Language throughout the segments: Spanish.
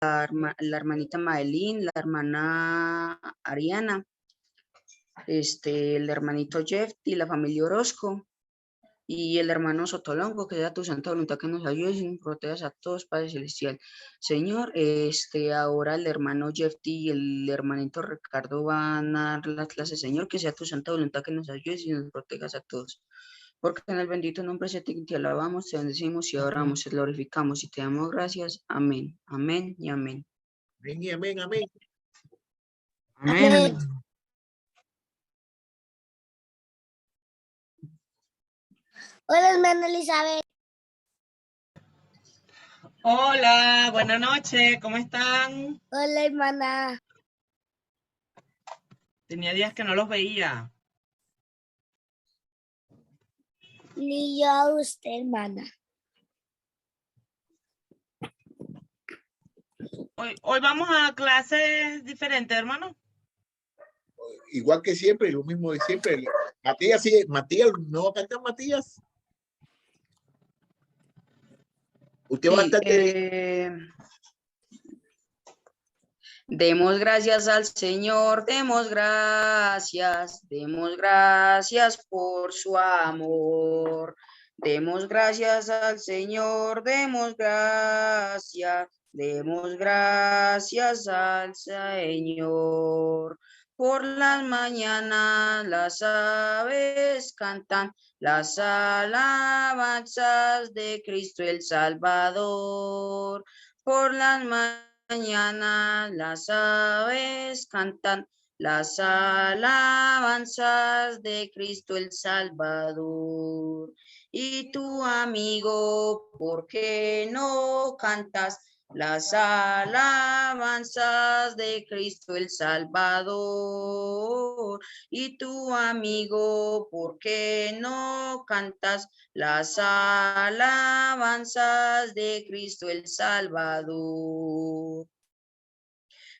la hermanita Madeline, la hermana Ariana, el hermanito Jeff y la familia Orozco, y el hermano Sotolongo, que sea tu santa voluntad que nos ayudes y nos protejas a todos, Padre Celestial. Señor, ahora el hermano Jeff y el hermanito Ricardo van a dar las clases, Señor, que sea tu santa voluntad que nos ayudes y nos protejas a todos. Porque en el bendito nombre de te alabamos, te bendecimos y adoramos, te glorificamos y te damos gracias. Amén, amén y amén. Amén y amén, amén. Amén. Hola, hermana Elizabeth. Hola, buenas noches, ¿cómo están? Hola, hermana. Tenía días que no los veía. Ni yo a usted, hermana. Hoy vamos a clases diferentes, hermano. Igual que siempre, lo mismo de siempre. Matías, sí, Matías, ¿no va a cantar Matías? Usted va a estar Demos gracias al Señor, demos gracias por su amor. Demos gracias al Señor, demos gracias al Señor. Por las mañanas las aves cantan las alabanzas de Cristo el Salvador. Por las mañana las aves cantan las alabanzas de Cristo el Salvador. Y tu amigo, ¿por qué no cantas las alabanzas de Cristo el Salvador? Y tu amigo, ¿por qué no cantas las alabanzas de Cristo el Salvador?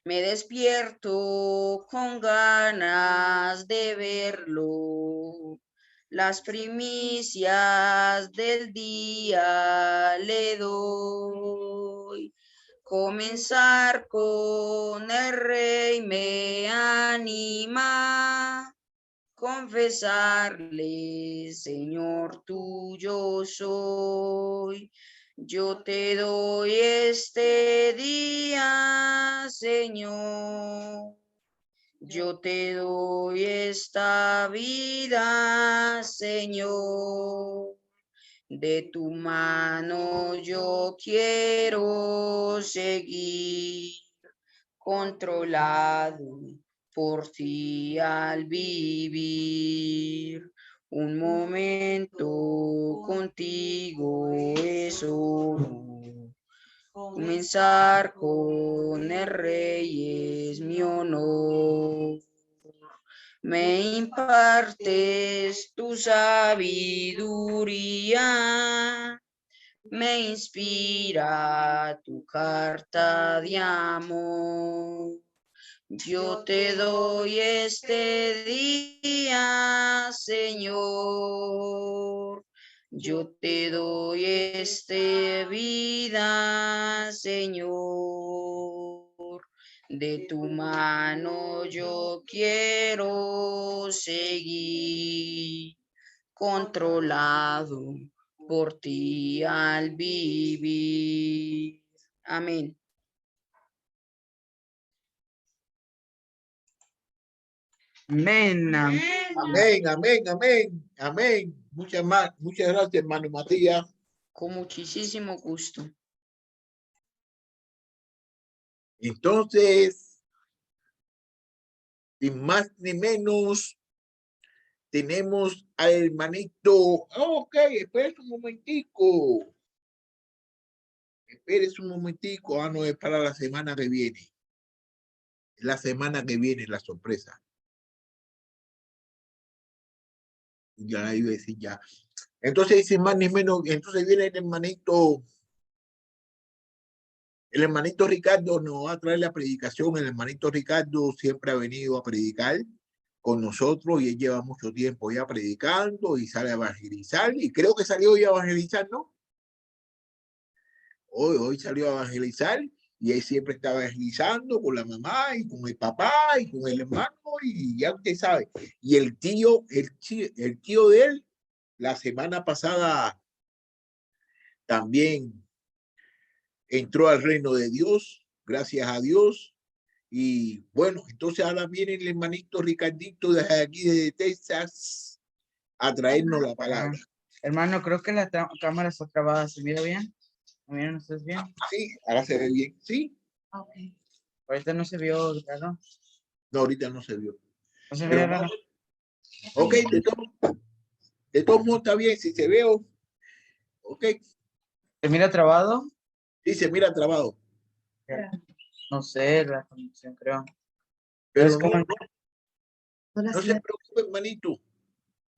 Me despierto con ganas de verlo. Las primicias del día le doy. Comenzar con el Rey me anima. Confesarle, Señor, tuyo soy. Yo te doy este día, Señor. Yo te doy esta vida, Señor. De tu mano yo quiero seguir, controlado por ti al vivir. Un momento contigo es oro. Comenzar con el Rey es mi honor. Me impartes tu sabiduría, me inspira tu carta de amor. Yo te doy este día, Señor. Yo te doy este vida, Señor. De tu mano yo quiero seguir, controlado por ti al vivir. Amén. Amén. Amén, amén, amén, amén. Muchas gracias, hermano Matías. Con muchísimo gusto. Entonces, sin más ni menos, tenemos al hermanito. Ok, espérese un momentico. Espérese un momentico. No, es para la semana que viene. La semana que viene la sorpresa. Ya iba a decir ya. Entonces, sin más ni menos, entonces viene el hermanito Ricardo nos va a traer la predicación. El hermanito Ricardo siempre ha venido a predicar con nosotros y él lleva mucho tiempo ya predicando y sale a evangelizar. Y creo que salió ya a evangelizar, ¿no? Hoy salió a evangelizar Y él siempre estaba deslizando con la mamá y con el papá y con el hermano y ya usted sabe. Y el tío de él, la semana pasada también entró al reino de Dios, gracias a Dios. Y bueno, entonces ahora viene el hermanito Ricardito desde aquí de Texas a traernos la palabra. Hermano, creo que la cámara está trabada. ¿Se mira bien? ¿Me miran ustedes bien? Sí, ahora se ve bien. Sí, Okay. Ahorita no se vio, claro. no, ahorita no se vio. No se Pero ve raro. ok, de todos modos está bien, si se veo, ok, ¿Se mira trabado? sí se mira trabado. No sé, la conexión creo. Pero Es como- no se preocupe, hermanito.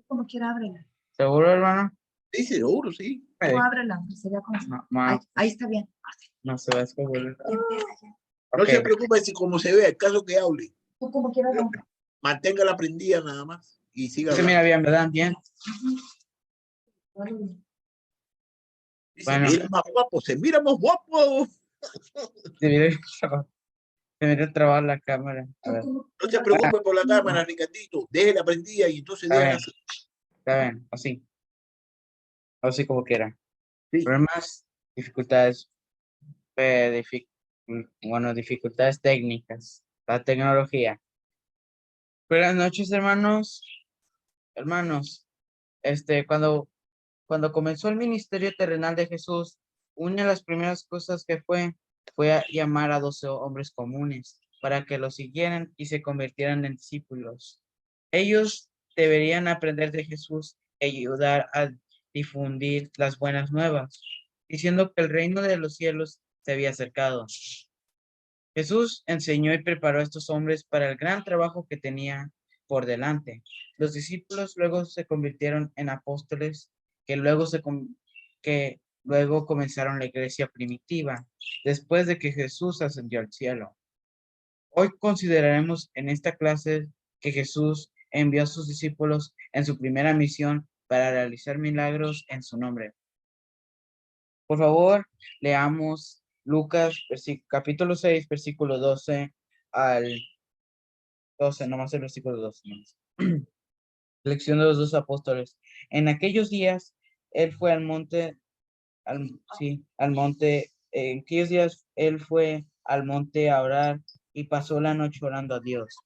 Como quiera, ábrela. ¿Seguro, hermano? Sí, seguro, sí. Tú ábrela, que se vea como ahí está bien. No se va a escoger. No se preocupe si como se ve, el caso que hable. Tú como quieras. Mantenga la prendida nada más y siga Se hablando. mira bien, ¿verdad? Bien. Y Bueno. se mira más guapo, se mira más guapo. Se mira trabada la cámara. A ver. No se preocupe por la cámara, Ricardito. Deje la prendida y entonces Está déjala bien. así. Está bien, así. Así como quiera. Sí. Problemas, dificultades, dificultades técnicas, la tecnología. Buenas noches, hermanos. Hermanos, cuando comenzó el ministerio terrenal de Jesús, una de las primeras cosas que fue a llamar a 12 hombres comunes para que lo siguieran y se convirtieran en discípulos. Ellos deberían aprender de Jesús y ayudar a difundir las buenas nuevas, diciendo que el reino de los cielos se había acercado. Jesús enseñó y preparó a estos hombres para el gran trabajo que tenía por delante. Los discípulos luego se convirtieron en apóstoles que luego comenzaron la iglesia primitiva, después de que Jesús ascendió al cielo. Hoy consideraremos en esta clase que Jesús envió a sus discípulos en su primera misión para realizar milagros en su nombre. Por favor, leamos Lucas capítulo 6, versículo 12 al 12, nomás el versículo 12. Lección de los dos apóstoles. En aquellos días, él fue al monte, en aquellos días, él fue al monte a orar y pasó la noche orando a Dios.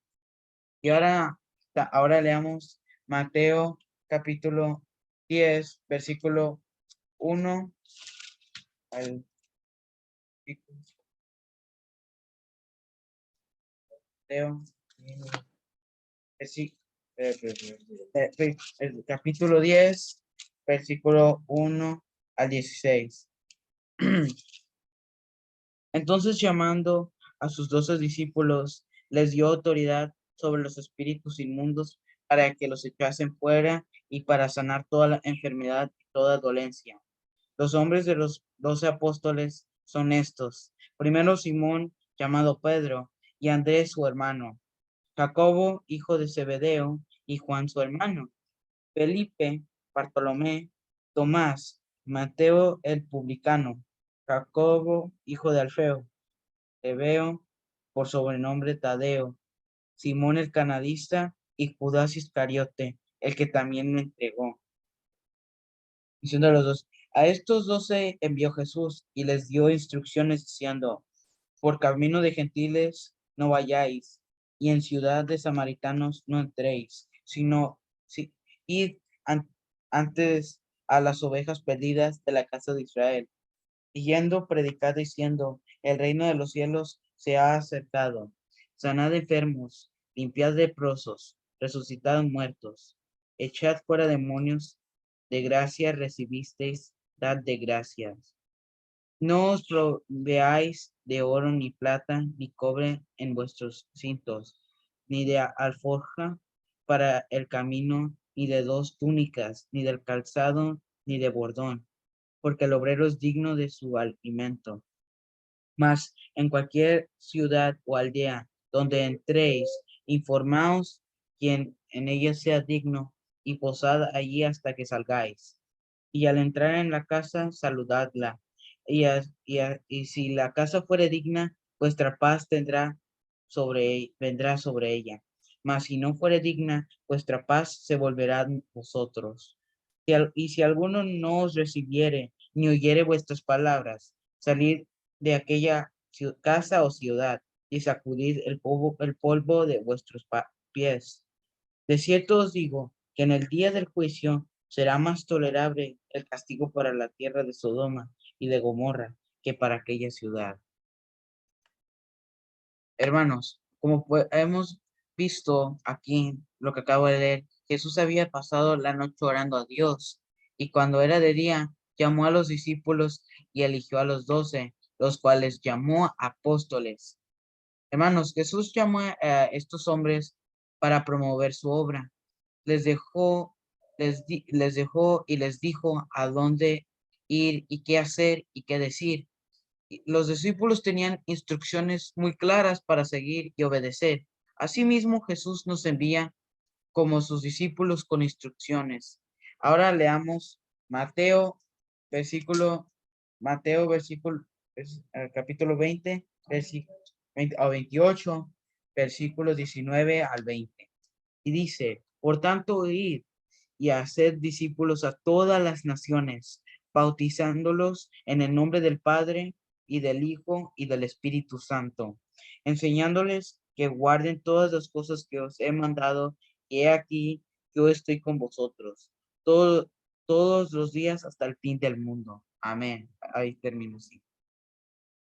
Y ahora leamos Mateo capítulo 10, versículo 1 al Mateo, el capítulo 10, versículo 1 al 16. Entonces, llamando a sus 12 discípulos, les dio autoridad sobre los espíritus inmundos para que los echasen fuera y para sanar toda la enfermedad y toda dolencia. Los nombres de los 12 apóstoles son estos. Primero Simón, llamado Pedro, y Andrés su hermano, Jacobo, hijo de Zebedeo, y Juan su hermano, Felipe, Bartolomé, Tomás, Mateo el publicano, Jacobo, hijo de Alfeo, Tebeo, por sobrenombre Tadeo, Simón el cananista y Judas Iscariote, el que también me entregó. Diciendo a los dos, a estos 12 envió Jesús y les dio instrucciones diciendo, por camino de gentiles no vayáis, y en ciudad de samaritanos no entréis, sino id antes a las ovejas perdidas de la casa de Israel. Y yendo, predicad diciendo, el reino de los cielos se ha acercado. Sanad enfermos, limpiad leprosos, resucitad muertos, echad fuera demonios, de gracia recibisteis, dad de gracias. No os proveáis de oro ni plata ni cobre en vuestros cintos, ni de alforja para el camino, ni de 2 túnicas, ni del calzado, ni de bordón, porque el obrero es digno de su alimento. Mas en cualquier ciudad o aldea donde entréis, informaos quien en ella sea digno, y posad allí hasta que salgáis. Y al entrar en la casa, saludadla. y si la casa fuere digna, vuestra paz vendrá sobre ella. Mas si no fuere digna, vuestra paz se volverá a vosotros. Y si alguno no os recibiere, ni oyere vuestras palabras, salid de aquella casa o ciudad, y sacudid el polvo de vuestros pies. De cierto os digo que en el día del juicio será más tolerable el castigo para la tierra de Sodoma y de Gomorra que para aquella ciudad. Hermanos, como hemos visto aquí lo que acabo de leer, Jesús había pasado la noche orando a Dios y cuando era de día llamó a los discípulos y eligió a los 12, los cuales llamó apóstoles. Hermanos, Jesús llamó a estos hombres para promover su obra. Les dejó y les dijo a dónde ir y qué hacer y qué decir. Los discípulos tenían instrucciones muy claras para seguir y obedecer. Asimismo, Jesús nos envía como sus discípulos con instrucciones. Ahora leamos versículo, capítulo 20, versículo 20 a 28, versículos 19 al 20. Y dice, por tanto, id y haced discípulos a todas las naciones, bautizándolos en el nombre del Padre y del Hijo y del Espíritu Santo, enseñándoles que guarden todas las cosas que os he mandado, y he aquí, yo estoy con vosotros todos los días hasta el fin del mundo. Amén. Ahí termino, sí.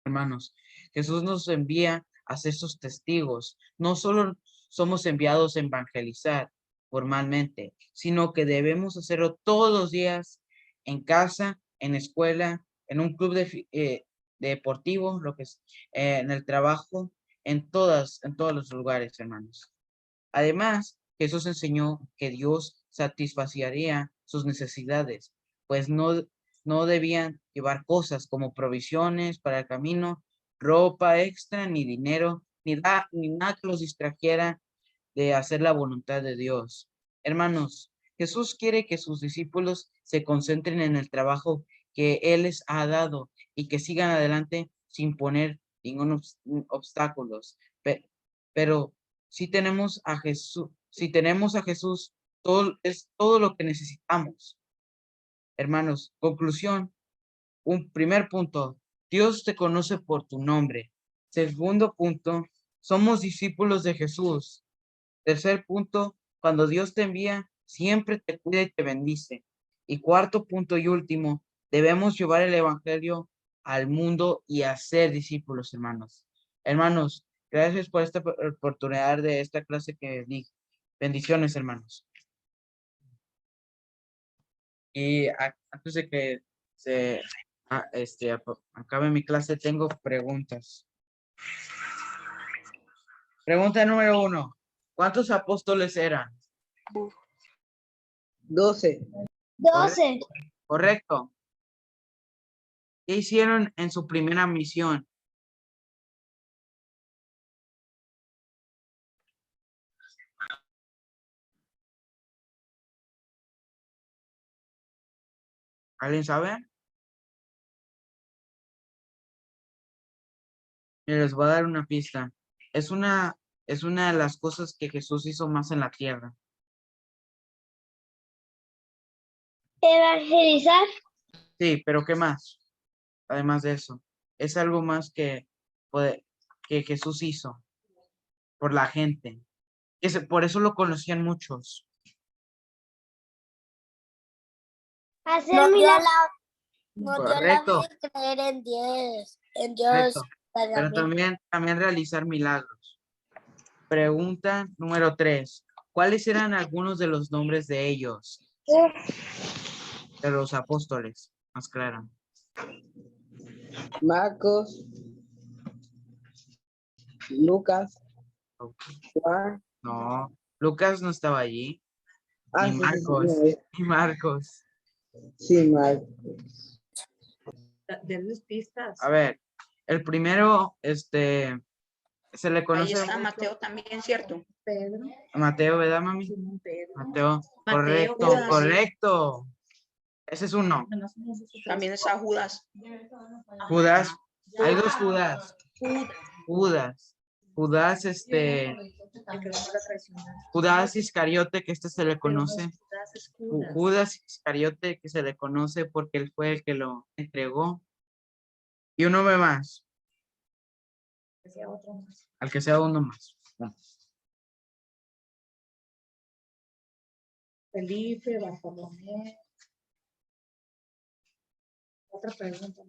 Hermanos, Jesús nos envía a ser sus testigos. No solo somos enviados a evangelizar formalmente, sino que debemos hacerlo todos los días en casa, en escuela, en un club deportivo, lo que es, en el trabajo, en todos los lugares, hermanos. Además, Jesús enseñó que Dios satisfaciría sus necesidades, pues no debían llevar cosas como provisiones para el camino, ropa extra, ni dinero, ni nada que los distrajera de hacer la voluntad de Dios. Hermanos, Jesús quiere que sus discípulos se concentren en el trabajo que Él les ha dado y que sigan adelante sin poner ningún obstáculos. Pero si tenemos a Jesús, es todo lo que necesitamos. Hermanos, conclusión, un primer punto, Dios te conoce por tu nombre. Segundo punto, somos discípulos de Jesús. Tercer punto, cuando Dios te envía, siempre te cuida y te bendice. Y cuarto punto y último, debemos llevar el evangelio al mundo y hacer discípulos, hermanos. Hermanos, gracias por esta oportunidad de esta clase que di. Bendiciones, hermanos. Y antes de que acabe mi clase, tengo preguntas. Pregunta número 1. ¿Cuántos apóstoles eran? 12. 12. Correcto. ¿Qué hicieron en su primera misión? ¿Alguien sabe? Les voy a dar una pista. Es una de las cosas que Jesús hizo más en la tierra. Evangelizar. Sí, pero ¿qué más? Además de eso, es algo más que Jesús hizo por la gente. Por eso lo conocían muchos. Hacer milagros. Nos dio la Correcto. fe de creer en Dios. En Dios. Correcto. Pero también realizar milagros. Pregunta número 3. ¿Cuáles eran algunos de los nombres de ellos? De los apóstoles, más claro. Marcos, Lucas, Juan. No, Lucas no estaba allí. Ah, Ni sí, Marcos. sí, Ni Marcos. sí, Marcos. Denles pistas. A ver, el primero, se le Ahí conoce está Mateo también, ¿cierto? Pedro. a Mateo, ¿verdad, mami? Simón Pedro. Mateo. Mateo, Correcto, ¿verdad? correcto. Ese es uno. También está Judas. Judas. Hay dos Judas. Judas. Judas, Judas Iscariote, que se le conoce. Judas Iscariote, que se le conoce porque él fue el que lo entregó. Y un nombre más. Al que sea uno más. Felipe, Bartolomé. Otra pregunta.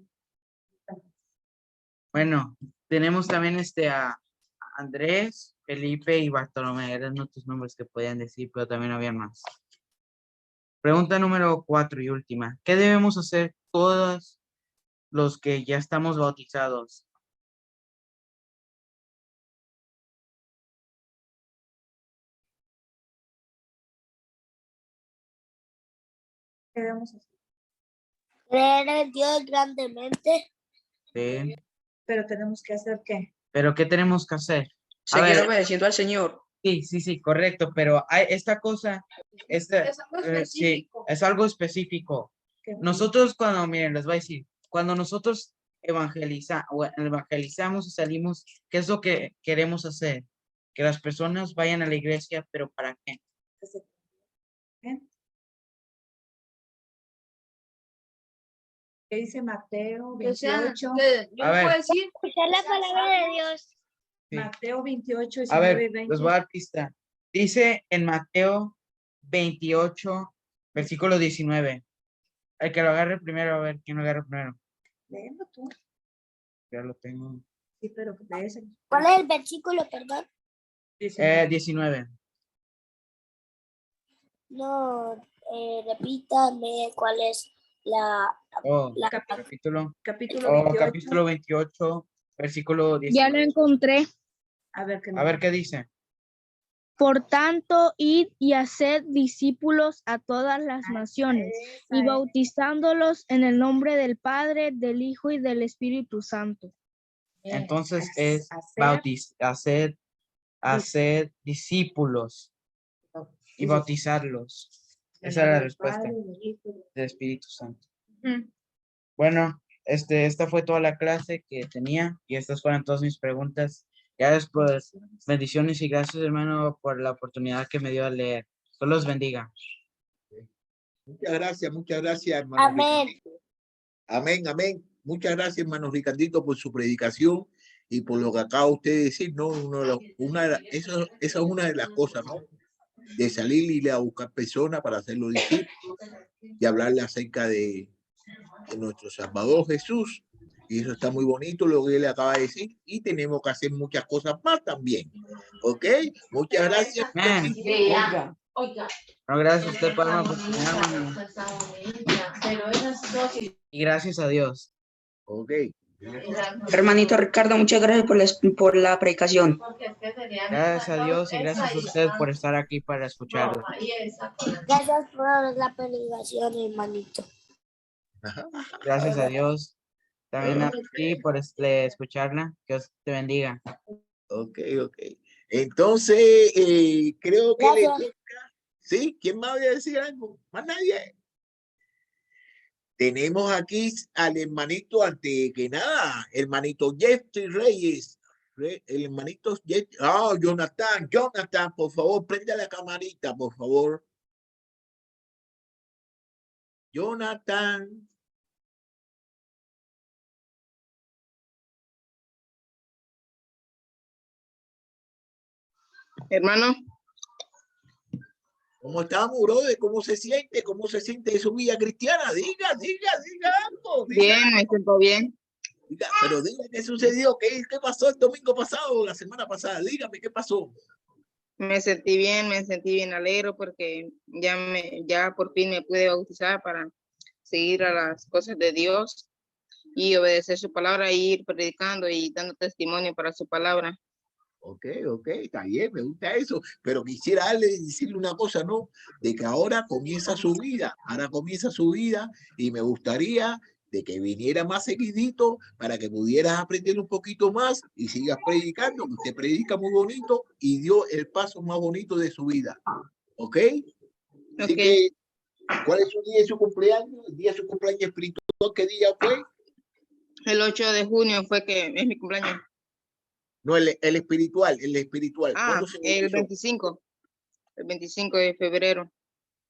Bueno, tenemos también a Andrés, Felipe y Bartolomé. Eran otros nombres que podían decir, pero también había más. Pregunta número 4 y última. ¿Qué debemos hacer todos los que ya estamos bautizados? ¿Qué debemos hacer? Creer en Dios grandemente. Sí. Pero tenemos que hacer ¿qué? ¿Pero qué tenemos que hacer? A Seguir ver, obedeciendo al Señor. sí, correcto, pero hay esta cosa, Es algo sí, específico. es algo específico. ¿Qué? Nosotros cuando, miren, les voy a decir, cuando nosotros evangelizamos y salimos, ¿qué es lo que queremos hacer? Que las personas vayan a la iglesia, pero ¿para qué? ¿Qué dice Mateo O sea, 28? yo A le ver. puedo decir, Escuchar la palabra de Dios. Sí. Mateo 28, A 19 ver, y 20. les voy a dar pista. Dice en Mateo 28, versículo 19. El que lo agarre primero, a ver, ¿quién lo agarre primero? Léelo tú. Ya lo tengo. Sí, pero de ese. ¿Cuál es el versículo, perdón? 19. No, repítame cuál es la... Oh, la- capítulo. Capítulo Oh, 28. capítulo 28, versículo ya lo 19. encontré. A ver qué A ver qué dice. Por tanto, id y haced discípulos a todas las naciones, y bautizándolos en el nombre del Padre, del Hijo y del Espíritu Santo. Entonces es hacer discípulos y bautizarlos. Esa era la respuesta del Espíritu Santo. Bueno, esta fue toda la clase que tenía y estas fueron todas mis preguntas. Ya después, bendiciones y gracias, hermano, por la oportunidad que me dio a leer. Dios los bendiga. Muchas gracias, hermano. Amén. Ricardito. Amén, amén. Muchas gracias, hermano Ricardito, por su predicación y por lo que acaba usted de decir, ¿no? Esa es una de las cosas, ¿no? De salir y ir a buscar personas para hacerlo discípulos y hablarle acerca de nuestro Salvador Jesús. Y eso está muy bonito lo que él acaba de decir. Y tenemos que hacer muchas cosas más también. ¿Ok? Muchas gracias. Amén. Oiga. Bueno, gracias a usted por darme la oportunidad, hermano. Y gracias a Dios. Ok. Hermanito Ricardo, muchas gracias por la predicación. Gracias a Dios y gracias a usted por estar aquí para escucharlo. Gracias por la predicación, hermanito. Gracias a Dios. También a ti por escucharla. Que Dios te bendiga. Ok. Entonces, creo que le Gracias. toca. ¿Sí? ¿Quién más va a decir algo? ¿Más nadie? Tenemos aquí al hermanito, ante que nada, hermanito Jeffrey Reyes. El hermanito Jonathan, por favor, prende la camarita, por favor. Jonathan. Hermano, ¿Cómo estamos, brother? ¿Cómo se siente? ¿Cómo se siente su vida cristiana? Diga algo. bien, me siento bien. Pero diga qué sucedió, qué pasó el domingo pasado, la semana pasada. Dígame qué pasó. Me sentí bien alegre porque ya por fin me pude bautizar para seguir a las cosas de Dios y obedecer su palabra, y ir predicando y dando testimonio para su palabra. Ok, está bien, me gusta eso, pero quisiera decirle una cosa, ¿no? De que ahora comienza su vida, y me gustaría de que viniera más seguidito para que pudieras aprender un poquito más y sigas predicando, que usted predica muy bonito y dio el paso más bonito de su vida, ¿ok? Así Ok. que ¿Cuál es su día de su cumpleaños? El día de su cumpleaños espiritual, ¿qué día fue? El 8 de junio fue que es mi cumpleaños. No, el espiritual, el espiritual. Ah, ¿Cuándo se el bautizó? 25. El 25 de febrero.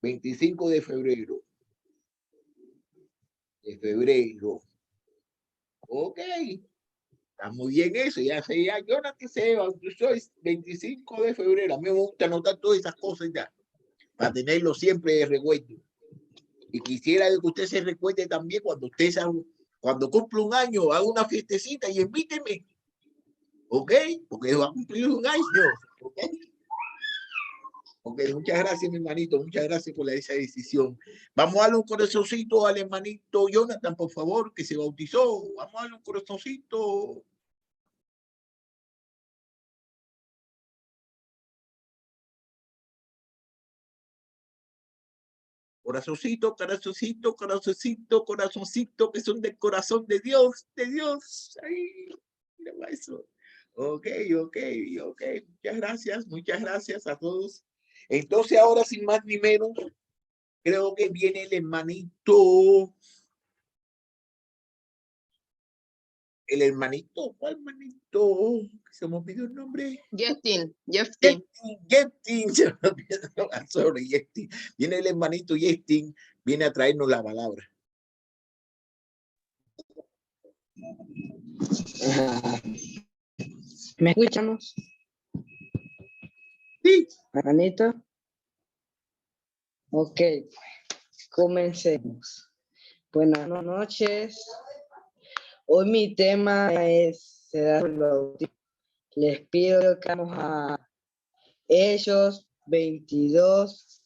25 de febrero. De febrero. Ok. Está muy bien eso. Ya sé, ya Jonathan se bautizó el 25 de febrero. A mí me gusta anotar todas esas cosas ya, para tenerlo siempre de recuerdo. Y quisiera que usted se recuerde también cuando usted cuando cumple un año, haga una fiestecita y invíteme. ¿Ok? Porque va a cumplir un año. ¿Ok? Ok, muchas gracias, mi hermanito. Muchas gracias por esa decisión. Vamos a darle un corazoncito al hermanito Jonathan, por favor, que se bautizó. Vamos a darle un corazoncito. Corazoncito, corazoncito, corazoncito, corazoncito, que son del corazón de Dios, de Dios. Ay, mira eso. Ok. Muchas gracias a todos. Entonces, ahora sin más ni menos, creo que viene el hermanito. El hermanito, ¿cuál hermanito? Se me olvidó el nombre. Justin. Justin, se me olvidó. Sorry, Justin. Viene el hermanito Justin, viene a traernos la palabra. ¿Me escuchamos? Sí. Hermanito. Ok, comencemos. Buenas noches. Hoy mi tema es el bautismo. Les pido que vamos a Hechos 22,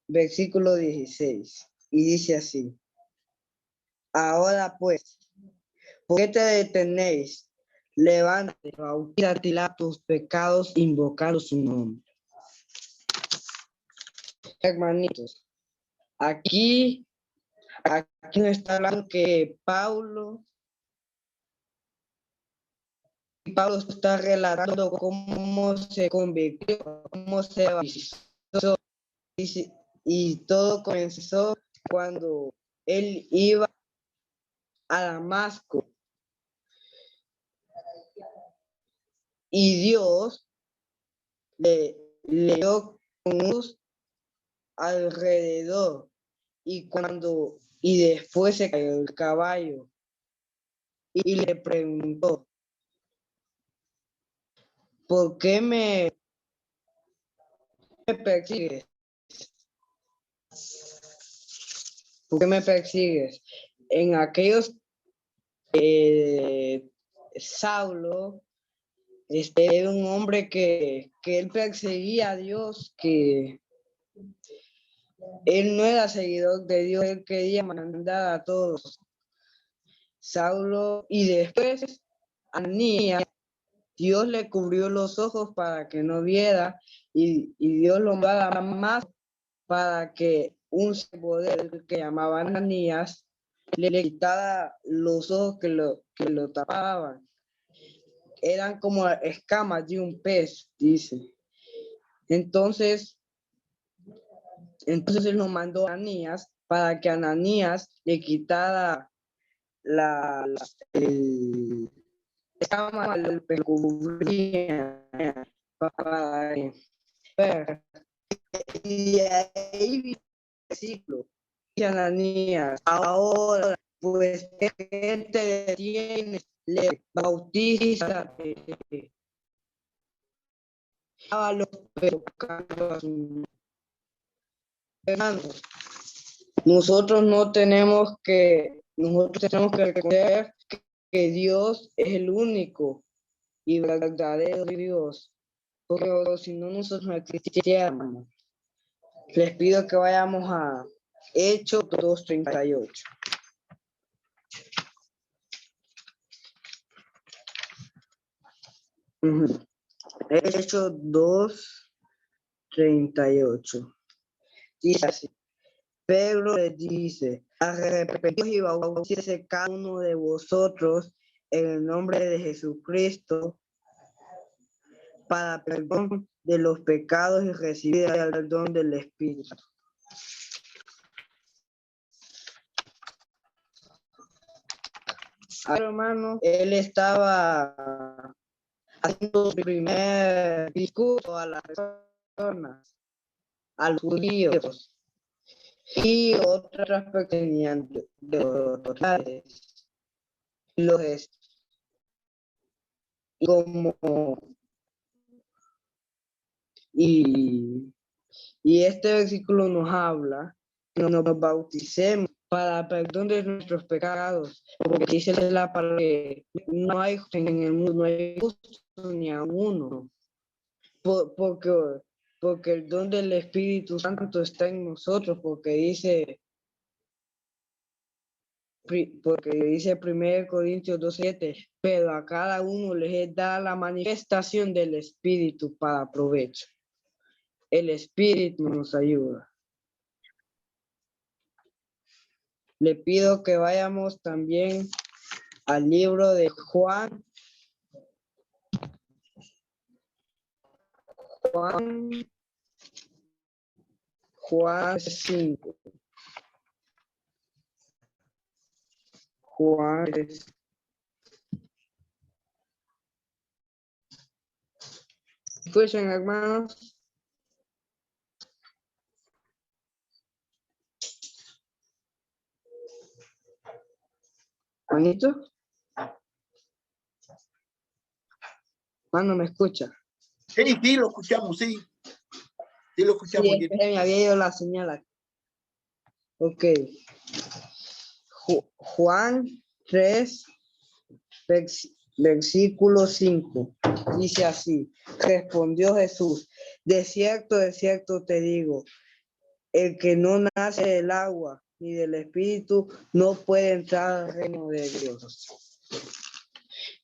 versículo 16. Y dice así. Ahora pues, ¿por qué te detenéis? Levántate, bautízate tus pecados invocando su nombre. Hermanitos, aquí nos está hablando que Pablo está relatando cómo se convirtió, cómo se bautizó, y todo comenzó cuando él iba a Damasco. Y Dios le dio con luz alrededor, y después se cayó el caballo y le preguntó, ¿por qué me persigues? ¿Por qué me persigues? En aquellos Saulo era un hombre que él perseguía a Dios, que él no era seguidor de Dios, él quería mandar a todos. Saulo, y después Ananías, Dios le cubrió los ojos para que no viera, y Dios lo mandaba más para que un siervo de él que llamaba Ananías le quitara los ojos que lo tapaban. Eran como escamas de un pez, dice. Entonces él lo mandó a Ananías para que Ananías le quitara la escama, le cubría para ver. Y ahí versículo, dice Ananías, ahora pues ¿qué te detienes? Le bautiza a los pecados. Hermanos, nosotros tenemos que reconocer que Dios es el único y verdadero Dios, porque si no nosotros no existiéramos. Les pido que vayamos a Hechos 2:38. Hechos 2:38. Dice así. Pedro les dice, arrepentíos y bautícese cada uno de vosotros en el nombre de Jesucristo para perdón de los pecados y recibir el don del Espíritu. Hermano, él estaba haciendo su primer discurso a las personas, a los judíos y otras pequeñas de autoridades. Y este versículo nos habla que nos bauticemos para perdón de nuestros pecados, porque dice la palabra que no hay en el mundo, no hay justo ni a uno, porque el don del Espíritu Santo está en nosotros, porque dice 1 Corintios 2:7, pero a cada uno les es dada la manifestación del Espíritu para provecho. El Espíritu nos ayuda. Le pido que vayamos también al libro de Juan 5. Escuchen, hermanos. Juanito. ¿Cuándo me escucha? Sí, sí, lo escuchamos, sí. Sí, lo escuchamos. Sí, es que me había ido la señal aquí. Ok. Juan 3, versículo 5. Dice así: respondió Jesús, de cierto te digo, el que no nace del agua ni del Espíritu no puede entrar al reino de Dios.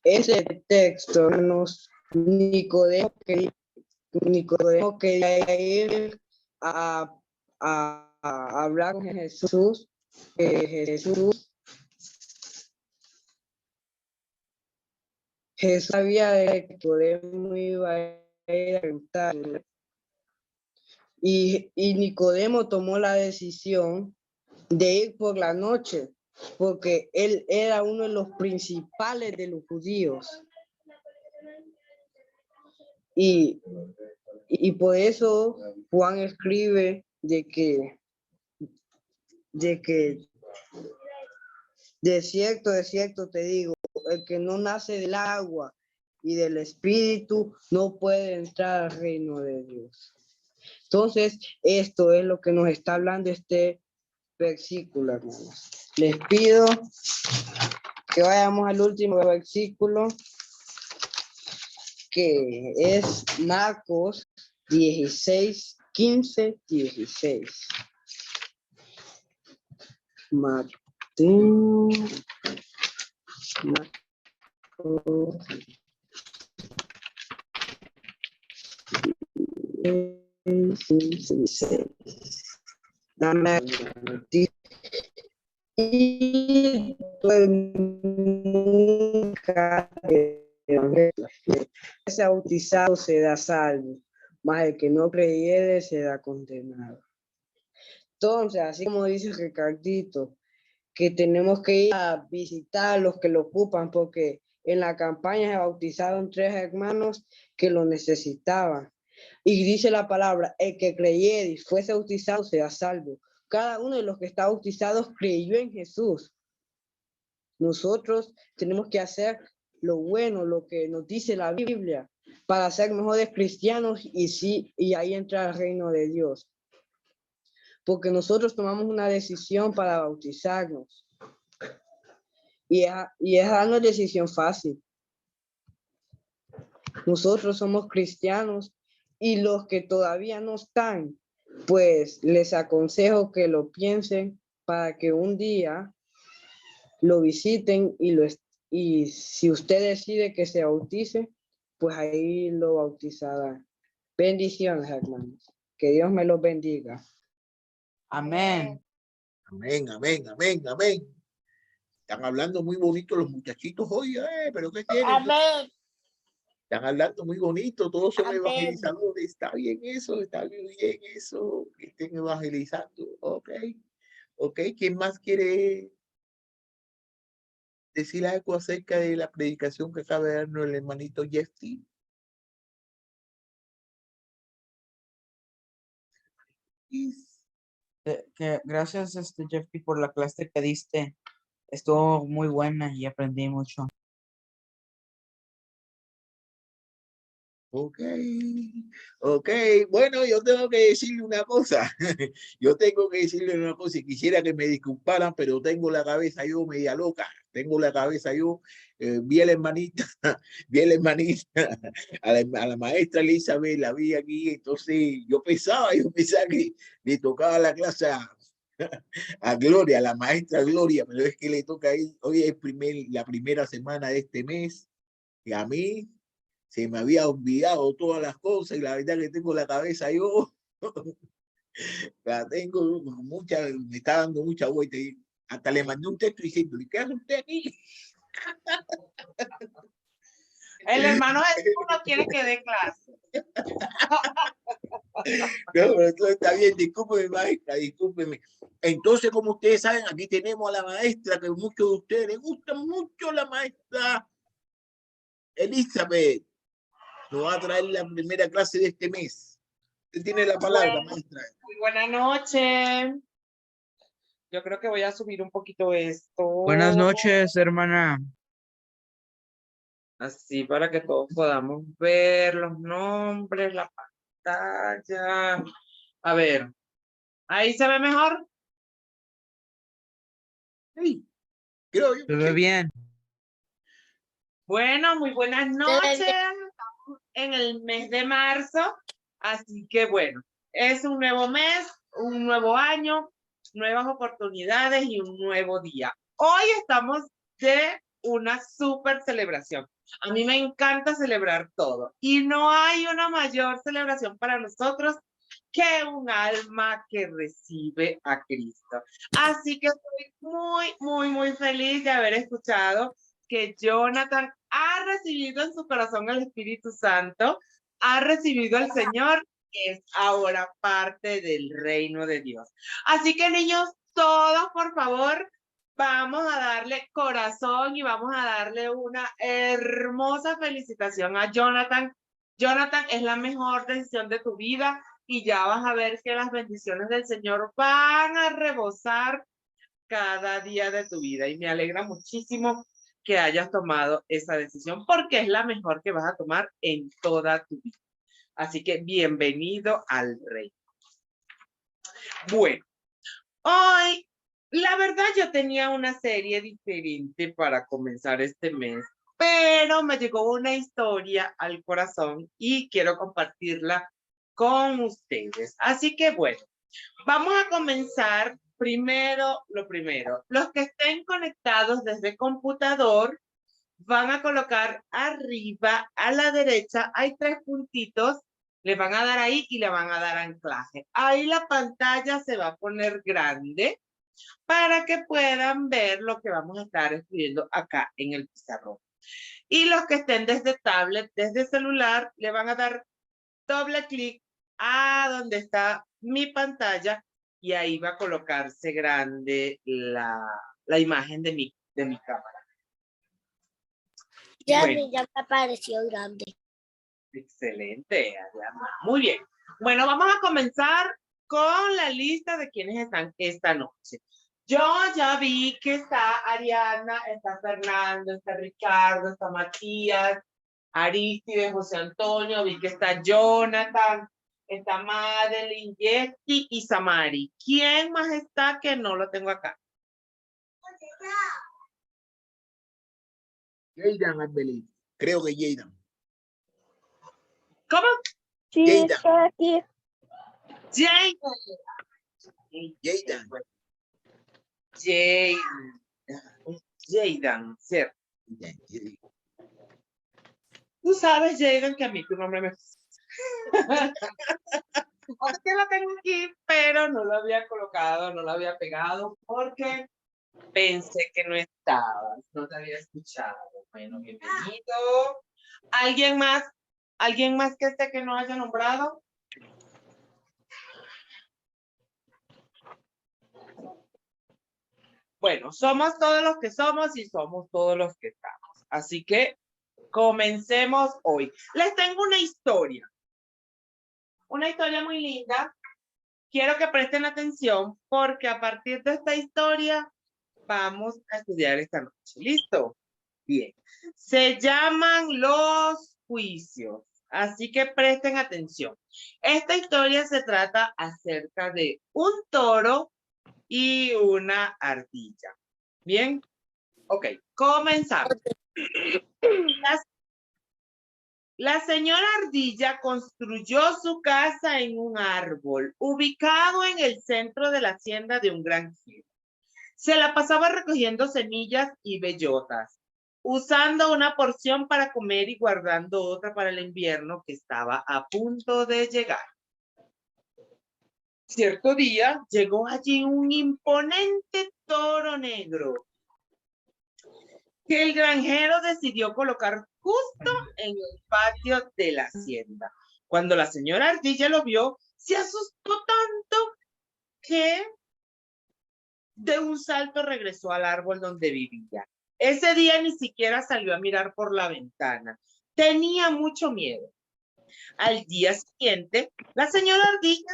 Ese texto Nicodemo quería ir a hablar con Jesús. Jesús sabía de que Nicodemo iba a ir a preguntarle. Y Nicodemo tomó la decisión de ir por la noche, porque él era uno de los principales de los judíos. Y por eso Juan escribe de cierto te digo, el que no nace del agua y del Espíritu no puede entrar al reino de Dios. Entonces, esto es lo que nos está hablando este versículo, hermanos. Les pido que vayamos al último versículo, que es Marcos 16, 15, 16. Marcos 16. Dame y nunca ese bautizado será salvo, mas el que no creyere será condenado. Entonces, así como dice Ricardito, que tenemos que ir a visitar a los que lo ocupan, porque en la campaña se bautizaron 3 hermanos que lo necesitaban. Y dice la palabra, el que creyere y fuese bautizado será salvo. Cada uno de los que está bautizados creyó en Jesús. Nosotros tenemos que hacer lo bueno, lo que nos dice la Biblia, para ser mejores cristianos y ahí entrar al reino de Dios. Porque nosotros tomamos una decisión para bautizarnos. Y esa no es decisión fácil. Nosotros somos cristianos y los que todavía no están, pues les aconsejo que lo piensen para que un día lo visiten y si usted decide que se bautice, pues ahí lo bautizará. Bendiciones, hermanos. Que Dios me los bendiga. Amén. Amén, amén, amén, amén. Están hablando muy bonito los muchachitos hoy, pero ¿qué tienen? Amén. Están hablando muy bonito, todos son Amén. evangelizadores. Está bien eso, que estén evangelizando. Ok, ok. ¿Quién más quiere decir algo acerca de la predicación que acaba de darnos el hermanito Jeffy? Gracias, Jeffy, por la clase que diste. Estuvo muy buena y aprendí mucho. Ok, ok. Bueno, yo tengo que decirle una cosa. Yo tengo que decirle una cosa y quisiera que me disculparan, pero tengo la cabeza yo media loca. Tengo la cabeza yo. Vi a la hermanita, vi a la hermanita, a la maestra Elizabeth, la vi aquí. Entonces yo pensaba que le tocaba la clase a Gloria, a la maestra Gloria, pero es que le toca ahí. Hoy es la primera semana de este mes. Y a mí se me había olvidado todas las cosas y la verdad que tengo la cabeza yo, la tengo mucha, me está dando mucha vuelta y hasta le mandé un texto diciendo, ¿qué hace usted aquí? El hermano Jesús no quiere que dé clase. No, pero entonces está bien, discúlpeme maestra, discúlpeme. Entonces, como ustedes saben, aquí tenemos a la maestra, que muchos de ustedes les gusta mucho la maestra Elizabeth. Nos va a traer la primera clase de este mes. Usted tiene la palabra, maestra. Muy buena noche. Yo creo que voy a subir un poquito esto. Buenas noches, hermana. Así para que todos podamos ver los nombres, la pantalla. A ver, ¿ahí se ve mejor? Sí, creo yo. Se ve bien. Bueno, muy buenas noches. Estamos en el mes de marzo, así que bueno, es un nuevo mes, un nuevo año, nuevas oportunidades y un nuevo día. Hoy estamos de una súper celebración. A mí me encanta celebrar todo y no hay una mayor celebración para nosotros que un alma que recibe a Cristo. Así que estoy muy feliz de haber escuchado que Jonathan ha recibido en su corazón el Espíritu Santo, ha recibido al Señor, que es ahora parte del reino de Dios. Así que niños, todos por favor, vamos a darle corazón y vamos a darle una hermosa felicitación a Jonathan. Jonathan, es la mejor decisión de tu vida y ya vas a ver que las bendiciones del Señor van a rebosar cada día de tu vida. Y me alegra muchísimo que hayas tomado esa decisión porque es la mejor que vas a tomar en toda tu vida. Así que bienvenido al reino. Bueno, hoy, la verdad yo tenía una serie diferente para comenzar este mes, pero me llegó una historia al corazón y quiero compartirla con ustedes. Así que bueno, vamos a comenzar primero lo primero. Los que estén conectados desde computador van a colocar arriba a la derecha, hay 3 puntitos, le van a dar ahí y le van a dar anclaje. Ahí la pantalla se va a poner grande para que puedan ver lo que vamos a estar escribiendo acá en el pizarrón. Y los que estén desde tablet, desde celular, le van a dar doble clic a donde está mi pantalla y ahí va a colocarse grande la imagen de mi cámara. Ya, Bueno. ya me apareció grande. Excelente, Ariana. Muy bien. Bueno, vamos a comenzar con la lista de quienes están esta noche. Yo ya vi que está Ariana, está Fernando, está Ricardo, está Matías, Aristides, José Antonio, vi que está Jonathan, está Madeline, Yeti y Samari. ¿Quién más está que no lo tengo acá? Jaydan Arbelín. Creo que Jaydan. ¿Cómo? Sí, Jaydan. estoy aquí. Jaydan. Jaydan, ¿cierto? Tú sabes, Jaydan, que a mí tu nombre me... Porque lo tengo aquí, pero no lo había colocado, no lo había pegado, porque pensé que no estabas, no te había escuchado. Bueno, bienvenido. ¿Alguien más? ¿Alguien más que no haya nombrado? Bueno, somos todos los que somos y somos todos los que estamos. Así que comencemos hoy. Les tengo una historia. Una historia muy linda. Quiero que presten atención porque a partir de esta historia vamos a estudiar esta noche. ¿Listo? Bien. Se llaman los juicios. Así que presten atención. Esta historia se trata acerca de un toro y una ardilla. Bien. Ok, comenzamos. La señora ardilla construyó su casa en un árbol ubicado en el centro de la hacienda de un granjero. Se la pasaba recogiendo semillas y bellotas, usando una porción para comer y guardando otra para el invierno que estaba a punto de llegar. Cierto día llegó allí un imponente toro negro que el granjero decidió colocar justo en el patio de la hacienda. Cuando la señora ardilla lo vio, se asustó tanto que de un salto regresó al árbol donde vivía. Ese día ni siquiera salió a mirar por la ventana. Tenía mucho miedo. Al día siguiente, la señora ardilla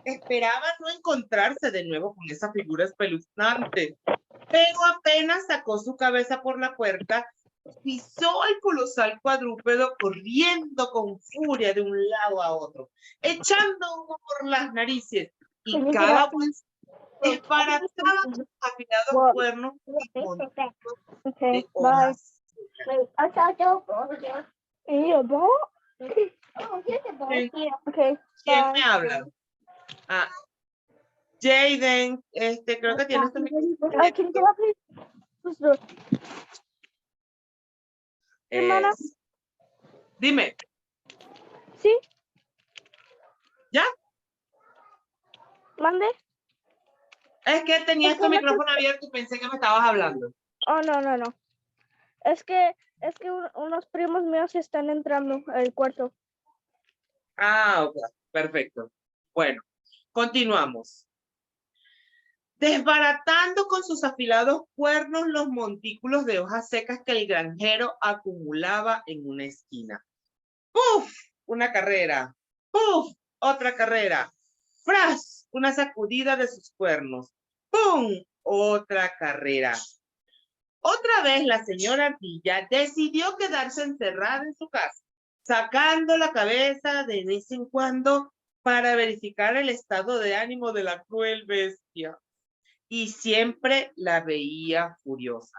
esperaba no encontrarse de nuevo con esa figura espeluznante, pero apenas sacó su cabeza por la puerta, pisó al colosal cuadrúpedo corriendo con furia de un lado a otro, echando humo por las narices y cada vez desbarataba sus afilados cuernos de hojas. ¿Quién me habla? Ah, Jaden, creo que tienes tu micrófono. Dime. ¿Sí? ¿Ya? ¿Mande? Es que tenías tu micrófono abierto y pensé que me estabas hablando. Oh, no. Es que unos primos míos están entrando al cuarto. Ah, ok, perfecto. Bueno, continuamos. Desbaratando con sus afilados cuernos los montículos de hojas secas que el granjero acumulaba en una esquina. ¡Puf! Una carrera. ¡Puf! Otra carrera. ¡Fras! Una sacudida de sus cuernos. ¡Pum! Otra carrera. Otra vez la señora ardilla decidió quedarse encerrada en su casa, sacando la cabeza de vez en cuando para verificar el estado de ánimo de la cruel bestia. Y siempre la veía furiosa.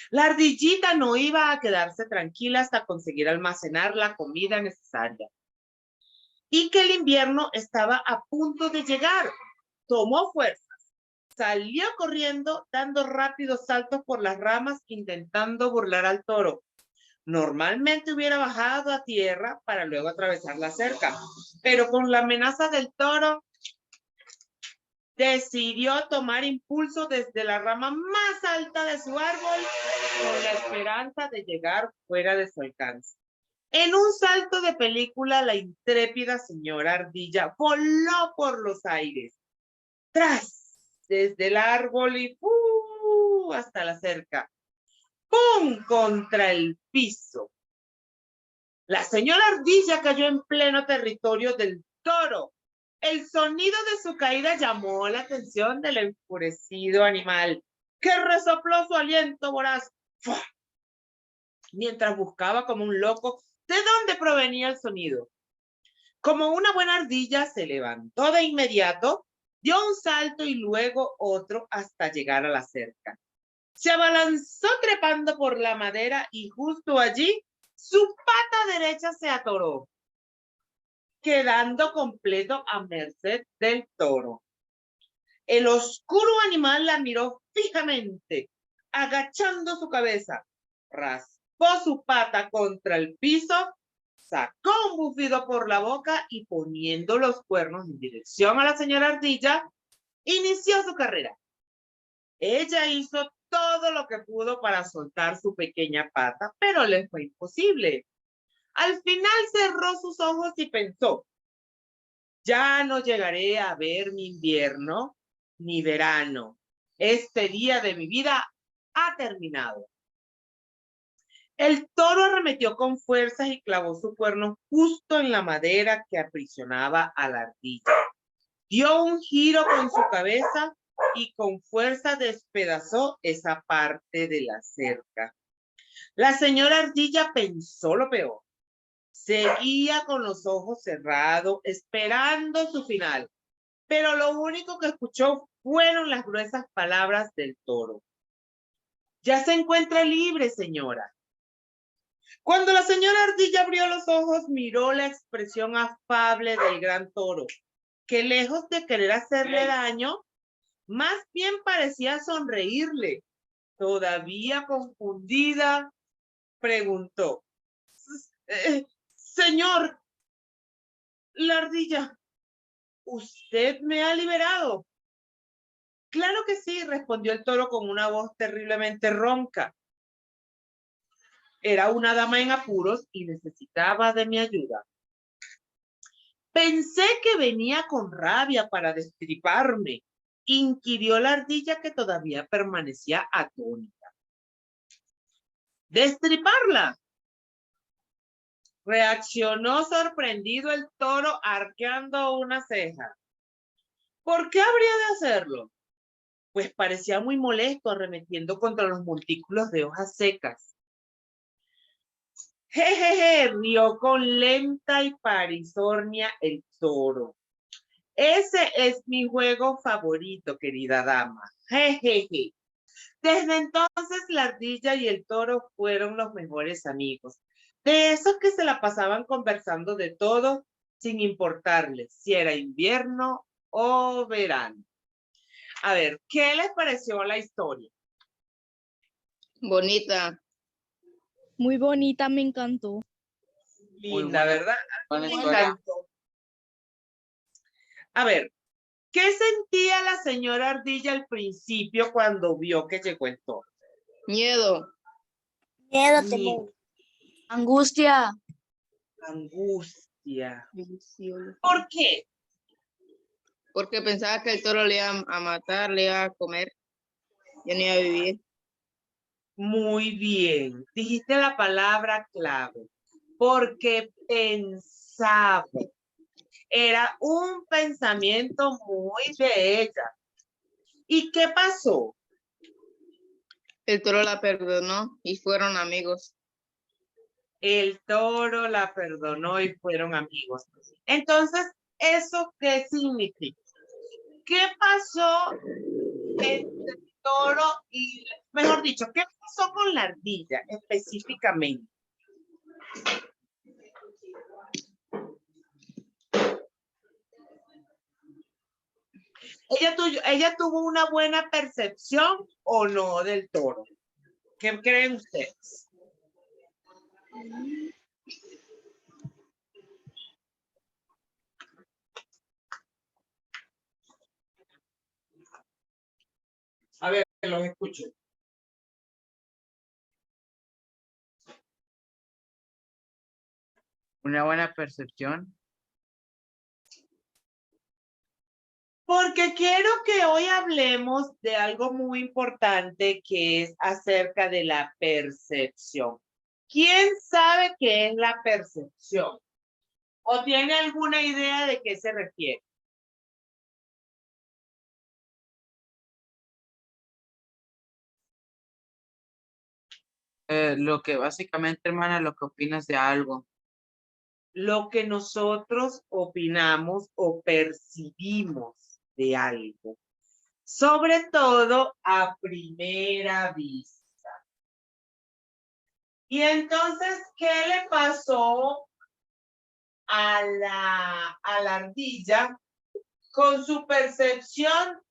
La ardillita no iba a quedarse tranquila hasta conseguir almacenar la comida necesaria. Y que el invierno estaba a punto de llegar. Tomó fuerzas. Salió corriendo, dando rápidos saltos por las ramas, intentando burlar al toro. Normalmente hubiera bajado a tierra para luego atravesar la cerca, pero con la amenaza del toro, decidió tomar impulso desde la rama más alta de su árbol con la esperanza de llegar fuera de su alcance. En un salto de película, la intrépida señora ardilla voló por los aires. ¡Tras! Desde el árbol y hasta la cerca. ¡Pum! Contra el piso. La señora ardilla cayó en pleno territorio del toro. El sonido de su caída llamó la atención del enfurecido animal, que resopló su aliento voraz. ¡Fua! Mientras buscaba como un loco de dónde provenía el sonido. Como una buena ardilla, se levantó de inmediato, dio un salto y luego otro hasta llegar a la cerca. Se abalanzó trepando por la madera y justo allí su pata derecha se atoró, quedando completo a merced del toro. El oscuro animal la miró fijamente, agachando su cabeza, raspó su pata contra el piso, sacó un bufido por la boca y poniendo los cuernos en dirección a la señora ardilla, inició su carrera. Ella hizo todo lo que pudo para soltar su pequeña pata, pero le fue imposible. Al final cerró sus ojos y pensó, ya no llegaré a ver mi invierno ni verano. Este día de mi vida ha terminado. El toro arremetió con fuerzas y clavó su cuerno justo en la madera que aprisionaba a la ardilla. Dio un giro con su cabeza y con fuerza despedazó esa parte de la cerca. La señora ardilla pensó lo peor. Seguía con los ojos cerrados, esperando su final, pero lo único que escuchó fueron las gruesas palabras del toro. Ya se encuentra libre, señora. Cuando la señora ardilla abrió los ojos, miró la expresión afable del gran toro, que lejos de querer hacerle daño, más bien parecía sonreírle. Todavía confundida, preguntó, señor, la ardilla, ¿usted me ha liberado? Claro que sí, respondió el toro con una voz terriblemente ronca. Era una dama en apuros y necesitaba de mi ayuda. Pensé que venía con rabia para destriparme, inquirió la ardilla que todavía permanecía atónita. ¿Destriparla? Reaccionó sorprendido el toro arqueando una ceja. ¿Por qué habría de hacerlo? Pues parecía muy molesto arremetiendo contra los montículos de hojas secas. Jejeje, rió con lenta y parisornia el toro. Ese es mi juego favorito, querida dama. Jejeje. Desde entonces la ardilla y el toro fueron los mejores amigos. De esos que se la pasaban conversando de todo sin importarles si era invierno o verano. A ver, ¿qué les pareció la historia? Bonita. Muy bonita, me encantó. Linda, ¿verdad? Buena Me historia. encantó. A ver, ¿qué sentía la señora ardilla al principio cuando vio que llegó el toro? Miedo. Miedo, Ni- temor. Angustia. Angustia. ¿Por qué? Porque pensaba que el toro le iba a matar, le iba a comer. Ya no iba a vivir. Muy bien. Dijiste la palabra clave. Porque pensaba. Era un pensamiento muy de ella. ¿Y qué pasó? El toro la perdonó y fueron amigos. El toro la perdonó y fueron amigos. Entonces, ¿eso qué significa? ¿Qué pasó entre el toro y, mejor dicho, qué pasó con la ardilla específicamente? ¿Ella tuvo una buena percepción o no del toro? ¿Qué creen ustedes? A ver, los escucho. Una buena percepción. Porque quiero que hoy hablemos de algo muy importante que es acerca de la percepción. ¿Quién sabe qué es la percepción? ¿O tiene alguna idea de qué se refiere? Lo que básicamente, hermana, lo que opinas de algo. Lo que nosotros opinamos o percibimos de algo. Sobre todo a primera vista. Y entonces, ¿qué le pasó a la ardilla con su percepción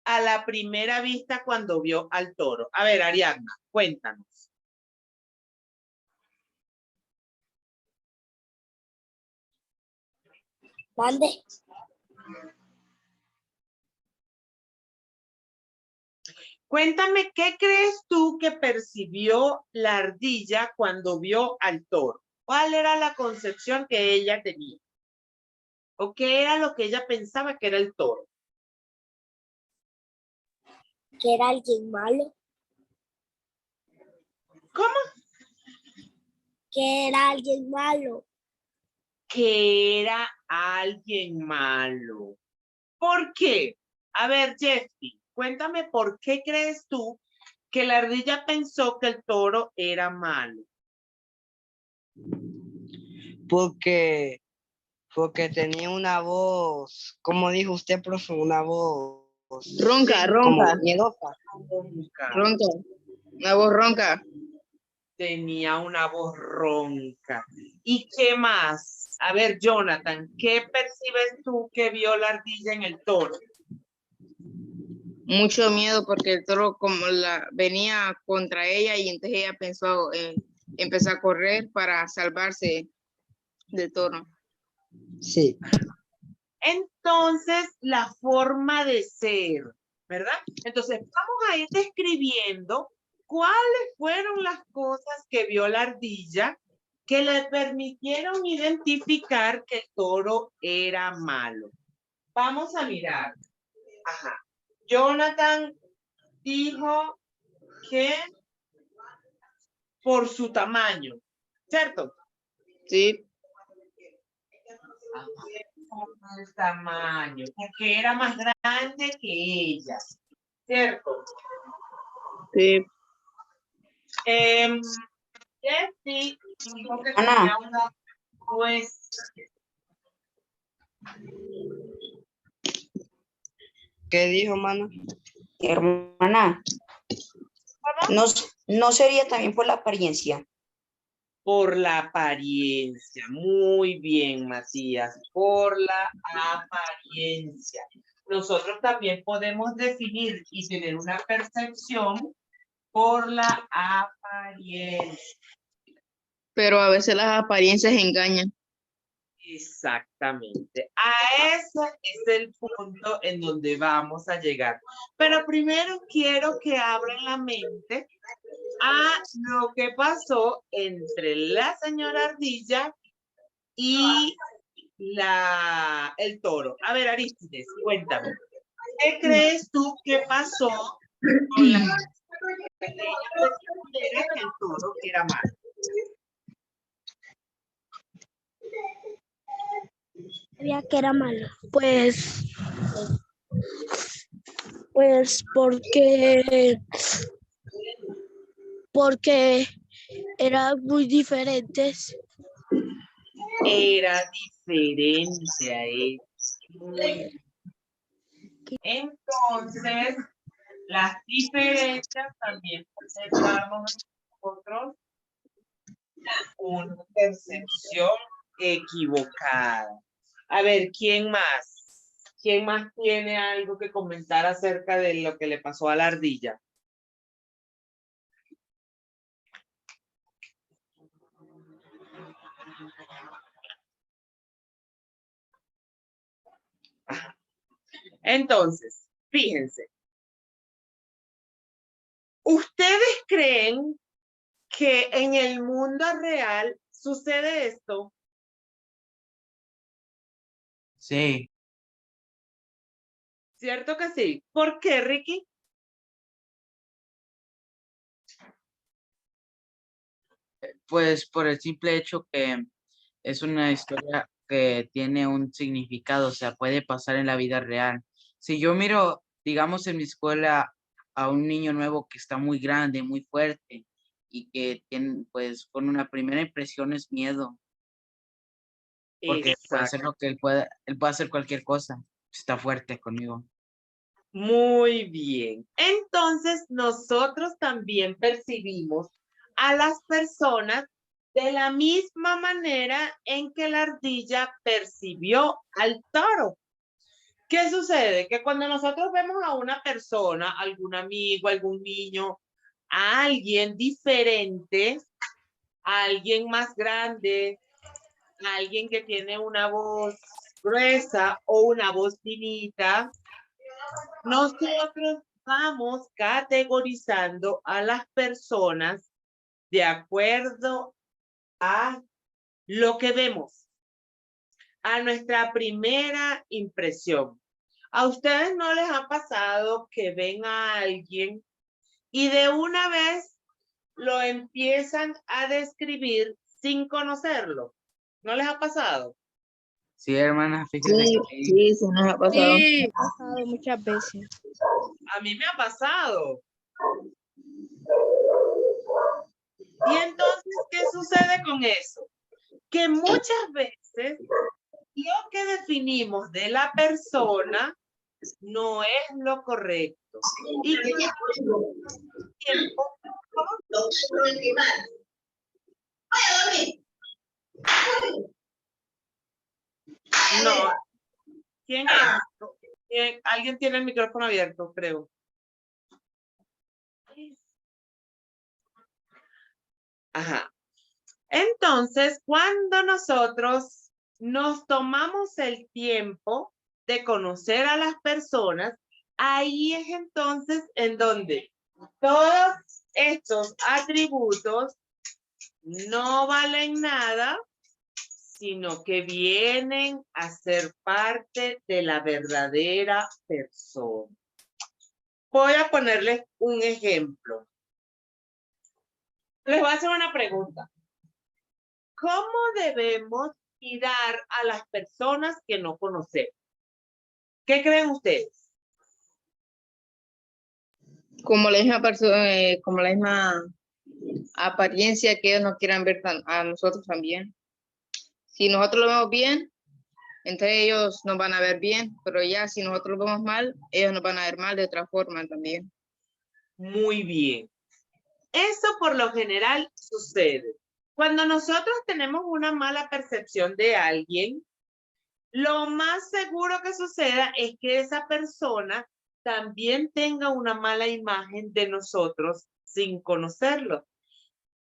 a la primera vista cuando vio al toro? A ver, Ariadna, cuéntanos. Mande. Cuéntame, ¿qué crees tú que percibió la ardilla cuando vio al toro? ¿Cuál era la concepción que ella tenía? ¿O qué era lo que ella pensaba que era el toro? Que era alguien malo. ¿Cómo? Que era alguien malo. Que era alguien malo. ¿Por qué? A ver, Jeffy, cuéntame por qué crees tú que la ardilla pensó que el toro era malo. Porque tenía una voz, como dijo usted, profe, una voz Ronca, como ronca, miedosa. ronca. Una voz ronca. Tenía una voz ronca. ¿Y qué más? A ver, Jonathan, ¿qué percibes tú que vio la ardilla en el toro? Mucho miedo porque el toro como venía contra ella y entonces ella empezó a correr para salvarse del toro. Sí. Entonces, la forma de ser, ¿verdad? Entonces, vamos a ir describiendo cuáles fueron las cosas que vio la ardilla que le permitieron identificar que el toro era malo. Vamos a mirar. Ajá. Jonathan dijo que por su tamaño, ¿cierto? Sí, Por el tamaño, porque era más grande que ella, ¿cierto? sí. Jessy dijo que Ana. tenía una, pues, ¿Qué dijo, mano? Hermana, no sería también por la apariencia. por la apariencia. Muy bien, Matías, por la apariencia. Nosotros también podemos definir y tener una percepción por la apariencia. Pero a veces las apariencias engañan. Exactamente. A ese es el punto en donde vamos a llegar. Pero primero quiero que abran la mente a lo que pasó entre la señora ardilla y el toro. A ver, Aristides, cuéntame. ¿Qué crees tú que pasó con la que el toro era malo? Sabía que era malo. Pues porque eran muy diferentes. Era diferente a él. Muy Entonces, las diferencias también presentamos nosotros una percepción equivocada. A ver, ¿quién más? ¿Quién más tiene algo que comentar acerca de lo que le pasó a la ardilla? Entonces, fíjense. ¿Ustedes creen que en el mundo real sucede esto? Sí, ¿Cierto que sí? ¿Por qué, Ricky? pues por el simple hecho que es una historia que tiene un significado, o sea, puede pasar en la vida real. Si yo miro, digamos, en mi escuela a un niño nuevo que está muy grande, muy fuerte y que tiene, pues, con una primera impresión es miedo, porque puede hacer lo que él puede hacer cualquier cosa, está fuerte conmigo. Muy bien. Entonces, nosotros también percibimos a las personas de la misma manera en que la ardilla percibió al toro. ¿Qué sucede? Que cuando nosotros vemos a una persona, algún amigo, algún niño, a alguien diferente, a alguien más grande, a alguien que tiene una voz gruesa o una voz finita, nosotros vamos categorizando a las personas de acuerdo a lo que vemos, a nuestra primera impresión. ¿A ustedes no les ha pasado que ven a alguien y de una vez lo empiezan a describir sin conocerlo? ¿No les ha pasado? Sí, hermana, fíjese Sí, que sí, se nos ha pasado. Sí, ha pasado muchas veces. A mí me ha pasado. Y entonces, ¿qué sucede con eso? Que muchas veces lo que definimos de la persona no es lo correcto. Y que tiempo, no. ¿Quién es? Alguien tiene el micrófono abierto, creo. Ajá. Entonces, cuando nosotros nos tomamos el tiempo de conocer a las personas, ahí es entonces en donde todos estos atributos no valen nada, sino que vienen a ser parte de la verdadera persona. Voy a ponerles un ejemplo. Les voy a hacer una pregunta. ¿Cómo debemos mirar a las personas que no conocemos? ¿Qué creen ustedes? Como la misma persona, como la misma apariencia que ellos no quieran ver a nosotros también. Si nosotros lo vemos bien, entonces ellos nos van a ver bien, pero ya si nosotros lo vemos mal, ellos nos van a ver mal de otra forma también. Muy bien. Eso por lo general sucede. Cuando nosotros tenemos una mala percepción de alguien, lo más seguro que suceda es que esa persona también tenga una mala imagen de nosotros sin conocerlo.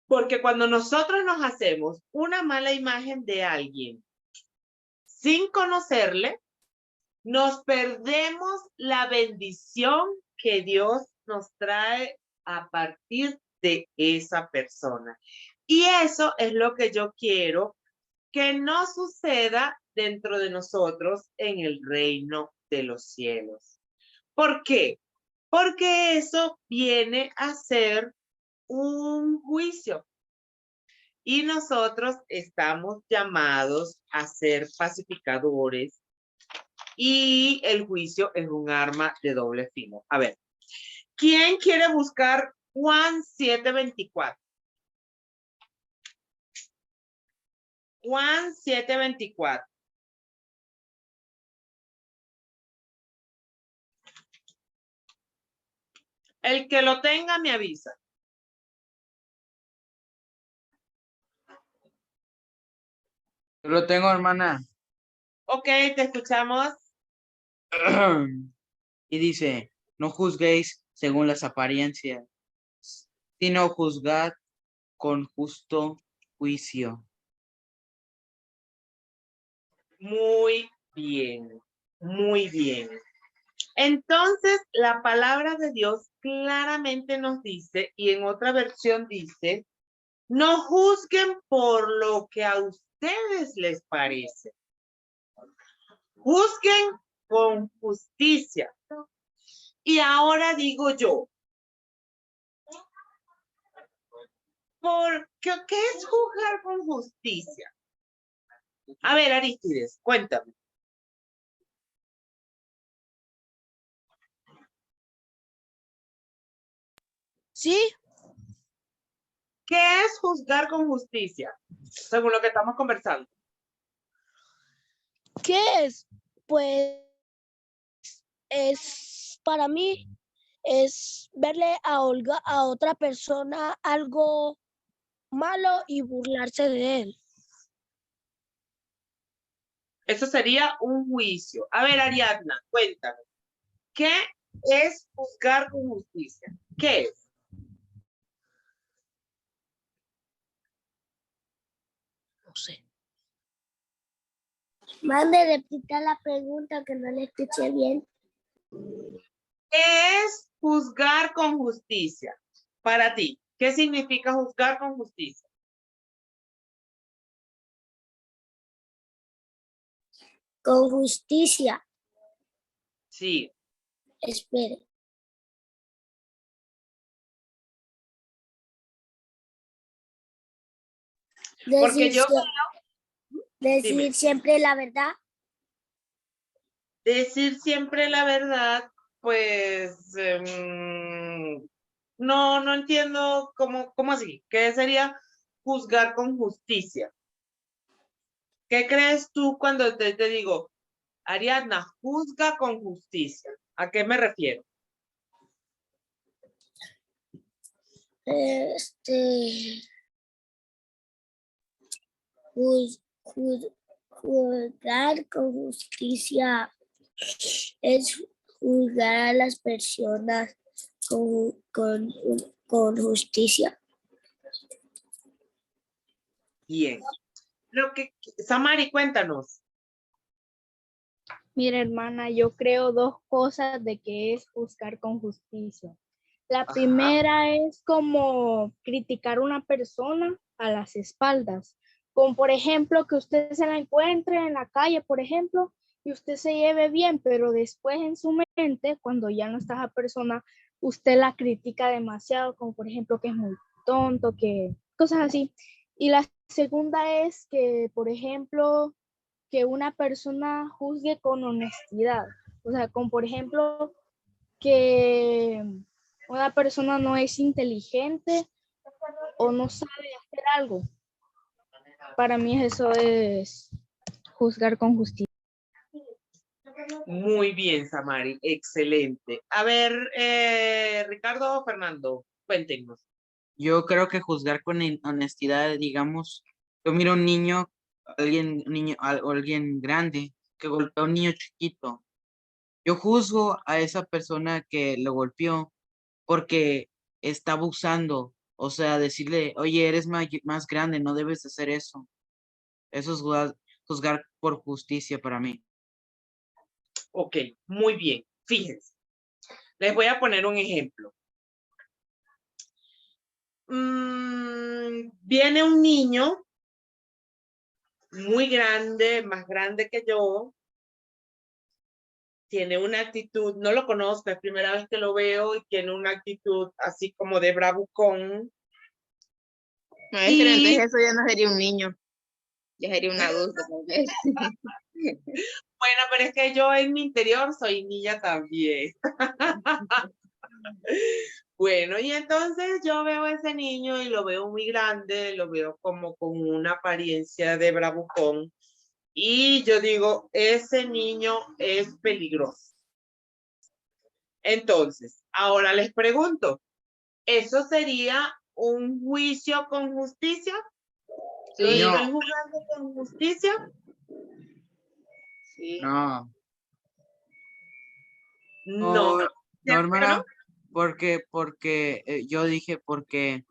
Porque cuando nosotros nos hacemos una mala imagen de alguien sin conocerle, nos perdemos la bendición que Dios nos trae a partir de esa persona. Y eso es lo que yo quiero que no suceda dentro de nosotros en el reino de los cielos. ¿Por qué? Porque eso viene a ser un juicio. Y nosotros estamos llamados a ser pacificadores. Y el juicio es un arma de doble filo. A ver, ¿quién quiere buscar Juan 7:24? Juan 7:24. El que lo tenga me avisa. yo lo tengo, hermana. Ok, te escuchamos. Y dice, no juzguéis según las apariencias, sino juzgad con justo juicio. Muy bien, muy bien. Entonces, la palabra de Dios claramente nos dice, y en otra versión dice, no juzguen por lo que a ustedes les parece. Juzguen con justicia. Y ahora digo yo, ¿qué es juzgar con justicia? A ver, Aristides, cuéntame. Sí, ¿Qué es juzgar con justicia? Según lo que estamos conversando. ¿Qué es? Pues es para mí es verle a Olga a otra persona algo malo y burlarse de él. Eso sería un juicio. A ver, Ariadna, cuéntame. ¿Qué es juzgar con justicia? ¿Qué es? No sé. Mande, repita la pregunta que no le escuché bien. ¿Qué es juzgar con justicia. Para ti, ¿qué significa juzgar con justicia? Con justicia. Sí. Espere. Porque yo Decir siempre la verdad. decir siempre la verdad, pues no entiendo cómo así. ¿Qué sería juzgar con justicia? ¿Qué crees tú cuando te digo, Ariadna, juzga con justicia? ¿A qué me refiero? Juzgar con justicia es juzgar a las personas con justicia. Bien. Samari, cuéntanos. Mira, hermana, yo creo dos cosas de que es juzgar con justicia. La primera es como criticar a una persona a las espaldas. Como por ejemplo que usted se la encuentre en la calle, por ejemplo, y usted se lleve bien, pero después en su mente, cuando ya no está esa persona, usted la critica demasiado, como por ejemplo que es muy tonto, que cosas así. Y la segunda es que, por ejemplo, que una persona juzgue con honestidad. O sea, como por ejemplo, que una persona no es inteligente o no sabe hacer algo. Para mí eso es juzgar con justicia. Muy bien, Samari, excelente. A ver, Ricardo o Fernando, cuéntenos. Yo creo que juzgar con honestidad, digamos, yo miro a un niño, alguien grande que golpea a un niño chiquito. Yo juzgo a esa persona que lo golpeó porque está abusando. O sea, decirle, oye, eres más grande, no debes hacer eso. Eso es juzgar por justicia para mí. Ok, muy bien. Fíjense, les voy a poner un ejemplo. Viene un niño muy grande, más grande que yo. Tiene una actitud, no lo conozco, es primera vez que lo veo y tiene una actitud así como de bravucón. Maestra, entonces eso ya no sería un niño, ya sería un adulto. Bueno, pero es que yo en mi interior soy niña también. Bueno, y entonces yo veo a ese niño y lo veo muy grande, lo veo como con una apariencia de bravucón. Y yo digo, ese niño es peligroso. Entonces, ahora les pregunto, ¿eso sería un juicio con justicia? ¿Lo Sí. estoy juzgando con justicia? Sí. No. No. No, hermana, porque yo dije, porque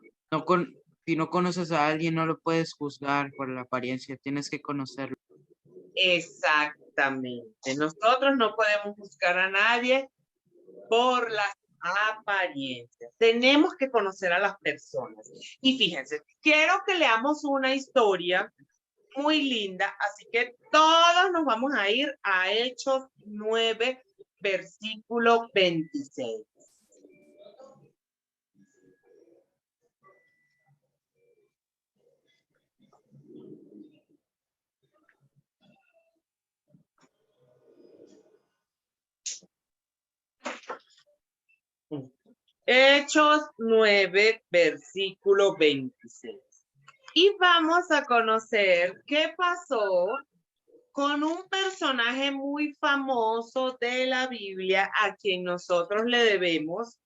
si no conoces a alguien, no lo puedes juzgar por la apariencia, tienes que conocerlo. Exactamente. Nosotros no podemos juzgar a nadie por las apariencias. Tenemos que conocer a las personas. Y fíjense, quiero que leamos una historia muy linda, así que todos nos vamos a ir a Hechos 9, versículo 26. Hechos 9, versículo 26. Y vamos a conocer qué pasó con un personaje muy famoso de la Biblia a quien nosotros le debemos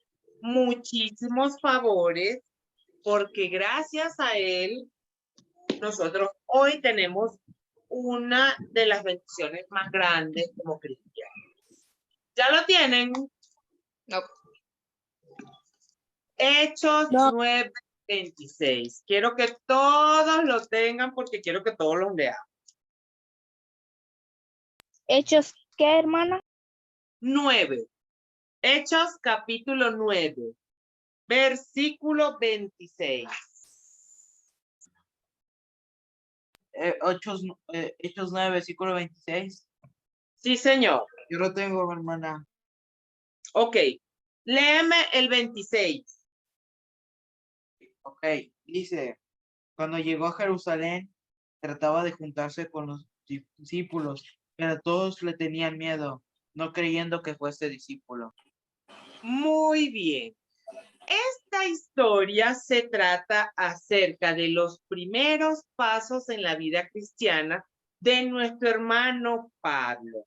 muchísimos favores, porque gracias a él nosotros hoy tenemos una de las bendiciones más grandes como cristianos. ¿Ya lo tienen? No. Hechos 9, 26. Quiero que todos lo tengan porque quiero que todos los lean. ¿Hechos qué, hermana? 9. Hechos capítulo 9, versículo 26. Hechos 9, versículo 26. Sí, señor. Yo lo tengo, hermana. Ok. Léeme el 26. Ok, dice, cuando llegó a Jerusalén, trataba de juntarse con los discípulos, pero todos le tenían miedo, no creyendo que fuese discípulo. Muy bien. Esta historia se trata acerca de los primeros pasos en la vida cristiana de nuestro hermano Pablo.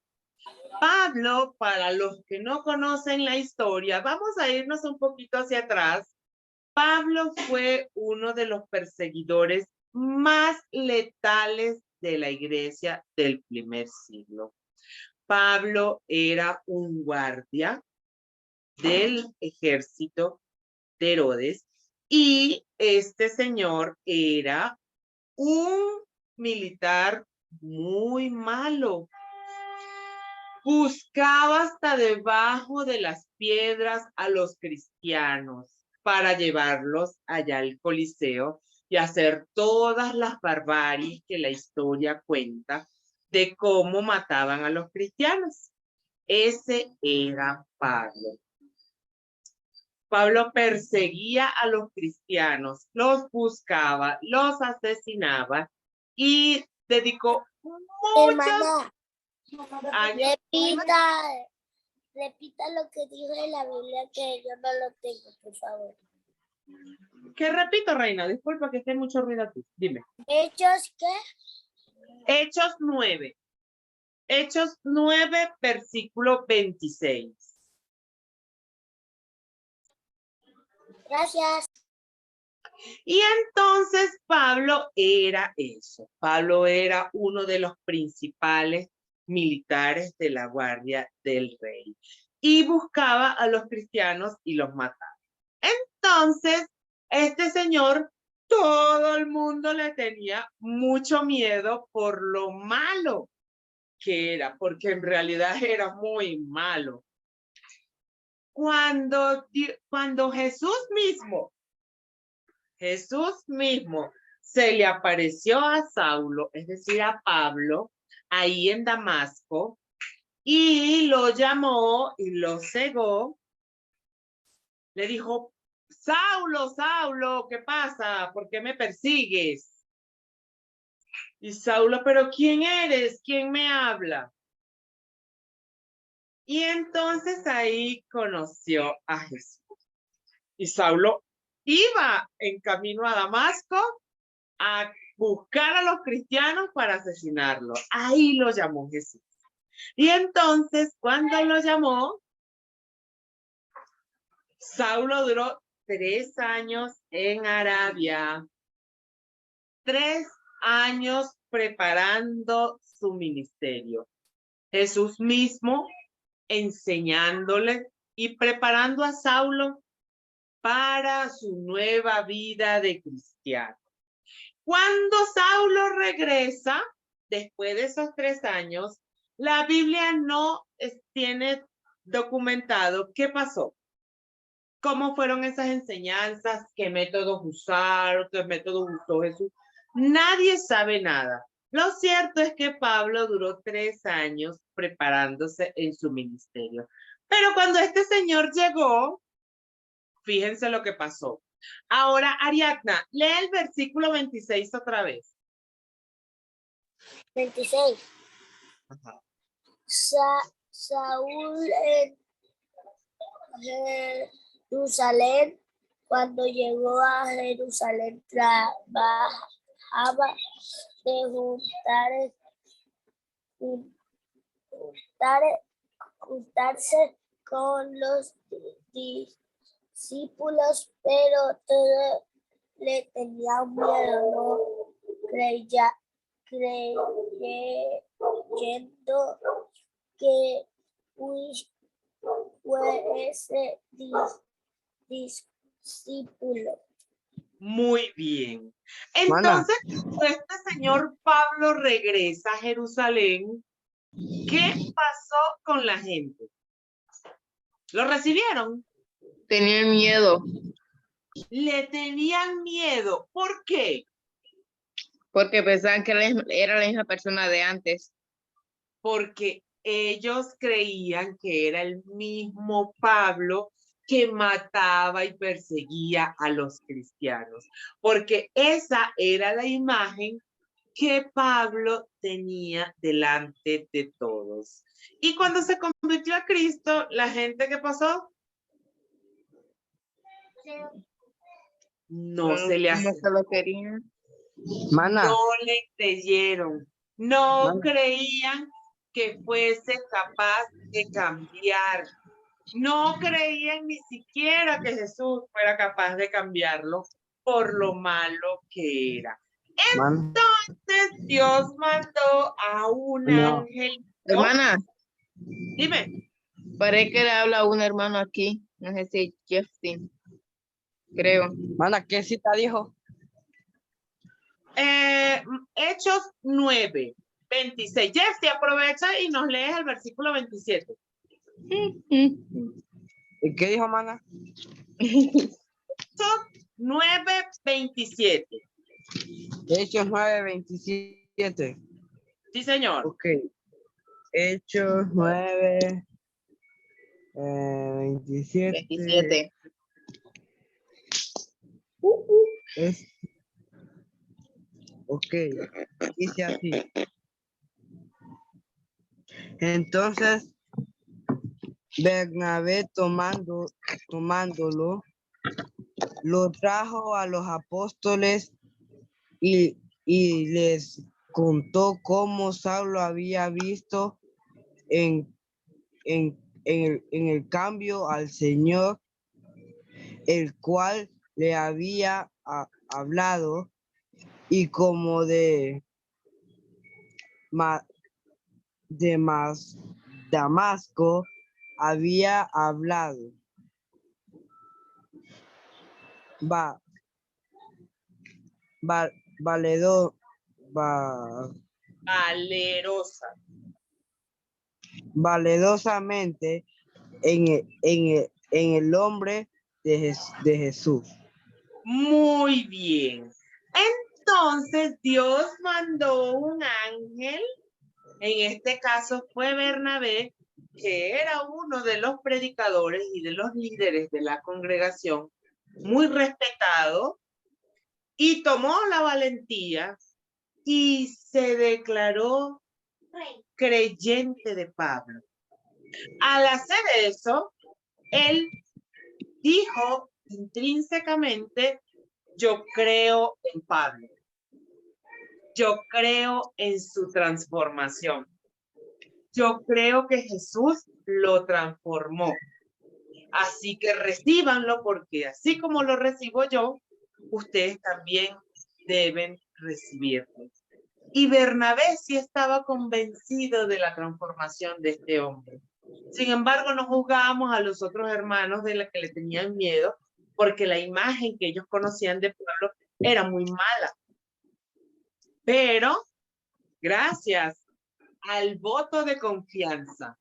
Pablo, para los que no conocen la historia, vamos a irnos un poquito hacia atrás. Pablo fue uno de los perseguidores más letales de la iglesia del primer siglo. Pablo era un guardia del ejército de Herodes y este señor era un militar muy malo. Buscaba hasta debajo de las piedras a los cristianos para llevarlos allá al Coliseo y hacer todas las barbaries que la historia cuenta de cómo mataban a los cristianos. Ese era Pablo. Pablo perseguía a los cristianos, los buscaba, los asesinaba y dedicó muchos años. Repita lo que dijo en la Biblia, que yo no lo tengo, por favor. ¿Qué repito, reina? Disculpa que esté mucho ruido aquí. Dime. ¿Hechos qué? Hechos 9. Hechos 9, versículo 26. Gracias. Y entonces Pablo era eso. Pablo era uno de los principales militares de la guardia del rey. Y buscaba a los cristianos y los mataba. Entonces, este señor, todo el mundo le tenía mucho miedo por lo malo que era, porque en realidad era muy malo. Cuando Jesús mismo se le apareció a Saulo, es decir, a Pablo, ahí en Damasco, y lo llamó y lo cegó, le dijo, Saulo, Saulo, ¿qué pasa? ¿Por qué me persigues? Y Saulo, ¿pero quién eres? ¿Quién me habla? Y entonces ahí conoció a Jesús. Y Saulo iba en camino a Damasco a buscar a los cristianos para asesinarlo. Ahí lo llamó Jesús. Y entonces, cuando lo llamó, Saulo duró 3 años en Arabia. 3 años preparando su ministerio. Jesús mismo enseñándole y preparando a Saulo para su nueva vida de cristiano. Cuando Saulo regresa, después de esos 3 años, la Biblia no tiene documentado qué pasó. ¿Cómo fueron esas enseñanzas? ¿Qué métodos usaron? ¿Qué métodos usó Jesús? Nadie sabe nada. Lo cierto es que Pablo duró 3 años preparándose en su ministerio. Pero cuando este señor llegó, fíjense lo que pasó. Ahora, Ariadna, lee el versículo 26 otra vez. 26. Ajá. Saúl en Jerusalén, cuando llegó a Jerusalén, trabajaba de juntarse con los discípulos, pero todos le tenían miedo, no creyendo que fuese discípulo. Muy bien. Entonces, este señor Pablo regresa a Jerusalén. ¿Qué pasó con la gente? ¿Lo recibieron? Tenían miedo Le tenían miedo. ¿Por qué? porque pensaban que era la misma persona de antes. Porque ellos creían que era el mismo Pablo que mataba y perseguía a los cristianos, porque esa era la imagen que Pablo tenía delante de todos. Y cuando se convirtió a Cristo, la gente, ¿qué pasó? No se le No acercó. se lo querían. Mana, No le creyeron, no Mana. creían que fuese capaz de cambiar, no creían ni siquiera que Jesús fuera capaz de cambiarlo por lo malo que era. mana. Entonces Dios mandó a un No. ángel. Hermana, Dime. parece que le habla un hermano aquí. No sé si Justin. Creo. Mana, ¿qué cita dijo? Hechos 9, 26. Jeff, te aprovecha y nos lees el versículo 27. ¿Y qué dijo, mana? Hechos 9, 27. Hechos 9:27. Sí, señor. Ok. Hechos 9, 27. 27. Es... Ok. Dice así. Entonces, Bernabé tomándolo, lo trajo a los apóstoles y les contó cómo Saulo había visto en el cambio al Señor, el cual le había hablado, y como de Damasco había hablado. Valerosa. Valedosamente en el nombre de Jesús. Muy bien. Entonces Dios mandó un ángel, en este caso fue Bernabé, que era uno de los predicadores y de los líderes de la congregación, muy respetado, y tomó la valentía y se declaró creyente de Pablo. Al hacer eso, él dijo intrínsecamente: yo creo en Pablo. Yo creo en su transformación. Yo creo que Jesús lo transformó. Así que recíbanlo, porque así como lo recibo yo, ustedes también deben recibirlo. Y Bernabé sí estaba convencido de la transformación de este hombre. Sin embargo, no juzgábamos a los otros hermanos de los que le tenían miedo, porque la imagen que ellos conocían de Pablo era muy mala. Pero gracias al voto de confianza,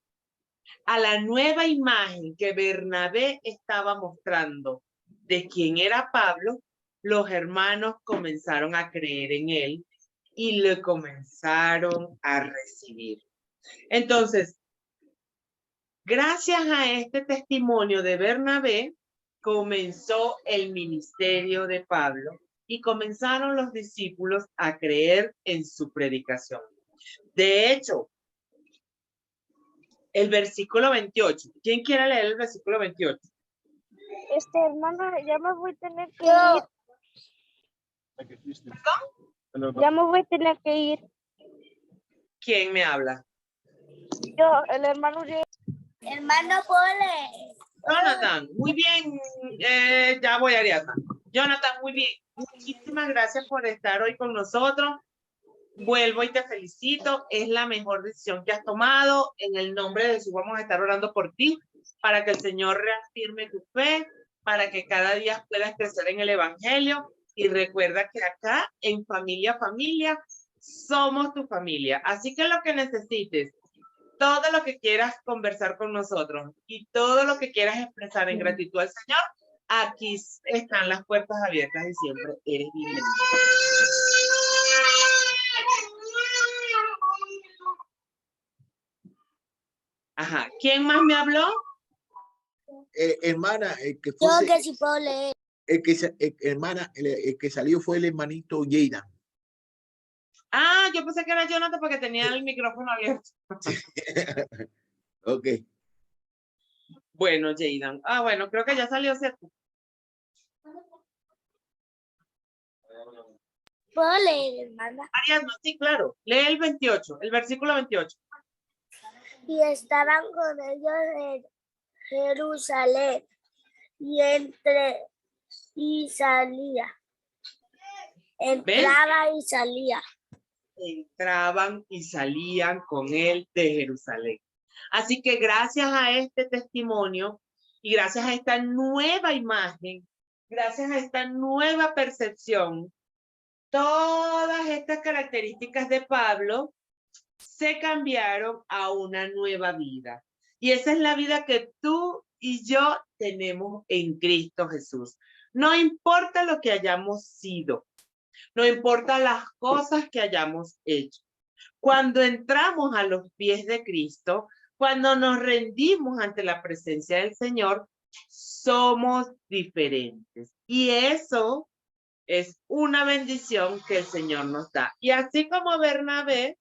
a la nueva imagen que Bernabé estaba mostrando de quién era Pablo, los hermanos comenzaron a creer en él y le comenzaron a recibir. Entonces, gracias a este testimonio de Bernabé, comenzó el ministerio de Pablo y comenzaron los discípulos a creer en su predicación. De hecho, el versículo 28. ¿Quién quiere leer el versículo 28? Hermana, ya me voy a tener que ir. Ya me voy a tener que ir. ¿Quién me habla? Yo, el hermano Uriel. Hermano Pole. Jonathan, muy bien. Ya voy, Ariadna. Jonathan, muy bien. Muchísimas gracias por estar hoy con nosotros. Vuelvo y te felicito. Es la mejor decisión que has tomado. En el nombre de Jesús vamos a estar orando por ti, para que el Señor reafirme tu fe, para que cada día puedas crecer en el Evangelio. Y recuerda que acá en Familia somos tu familia. Así que lo que necesites, todo lo que quieras conversar con nosotros y todo lo que quieras expresar en gratitud al Señor, aquí están las puertas abiertas y siempre eres bienvenido. Ajá, ¿quién más me habló? Hermana, el que Yo fuese, que sí puedo leer. hermana, el que salió fue el hermanito Jada. Ah, yo pensé que era Jonathan porque tenía el micrófono abierto. Ok. Bueno, Jaydan. Ah, bueno, creo que ya salió, ¿cierto? ¿Puedo leer, hermana? Ariadna, sí, claro. Lee el 28, el versículo 28. Y estaban con ellos en Jerusalén, y salía. Entraba y salía. Entraban y salían con él de Jerusalén. Así que gracias a este testimonio y gracias a esta nueva imagen, gracias a esta nueva percepción, todas estas características de Pablo se cambiaron a una nueva vida. Y esa es la vida que tú y yo tenemos en Cristo Jesús. No importa lo que hayamos sido, no importa las cosas que hayamos hecho. Cuando entramos a los pies de Cristo, cuando nos rendimos ante la presencia del Señor, somos diferentes. Y eso es una bendición que el Señor nos da. Y así como Bernabé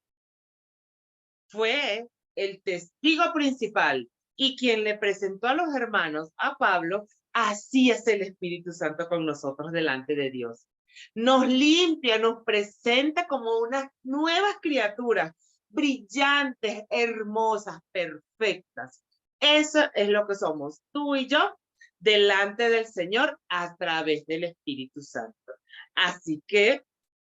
fue el testigo principal y quien le presentó a los hermanos a Pablo, así es el Espíritu Santo con nosotros delante de Dios. Nos limpia, nos presenta como unas nuevas criaturas, brillantes, hermosas, perfectas. Eso es lo que somos tú y yo delante del Señor a través del Espíritu Santo. Así que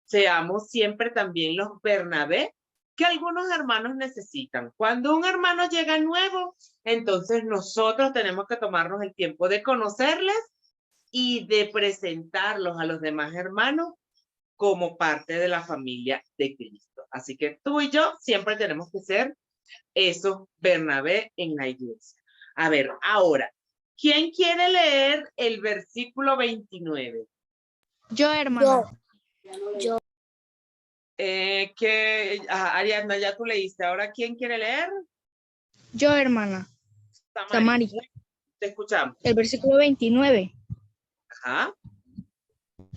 seamos siempre también los Bernabé que algunos hermanos necesitan. Cuando un hermano llega nuevo, entonces nosotros tenemos que tomarnos el tiempo de conocerles y de presentarlos a los demás hermanos como parte de la familia de Cristo. Así que tú y yo siempre tenemos que ser esos Bernabé en la iglesia. A ver, ahora, ¿quién quiere leer el versículo 29? Yo, hermana. Yo. Ariadna, ya tú leíste. Ahora, ¿quién quiere leer? Yo, hermana. Tamari. Te escuchamos. El versículo 29. Ajá.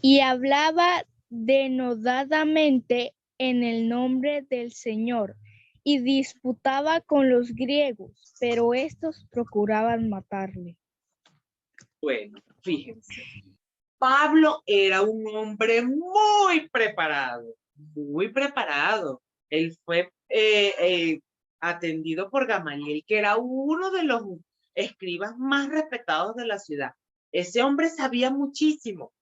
Y hablaba denodadamente en el nombre del Señor y disputaba con los griegos, pero estos procuraban matarle. Bueno, fíjense. Pablo era un hombre muy preparado, muy preparado. Él fue atendido por Gamaliel, que era uno de los escribas más respetados de la ciudad. Ese hombre sabía muchísimo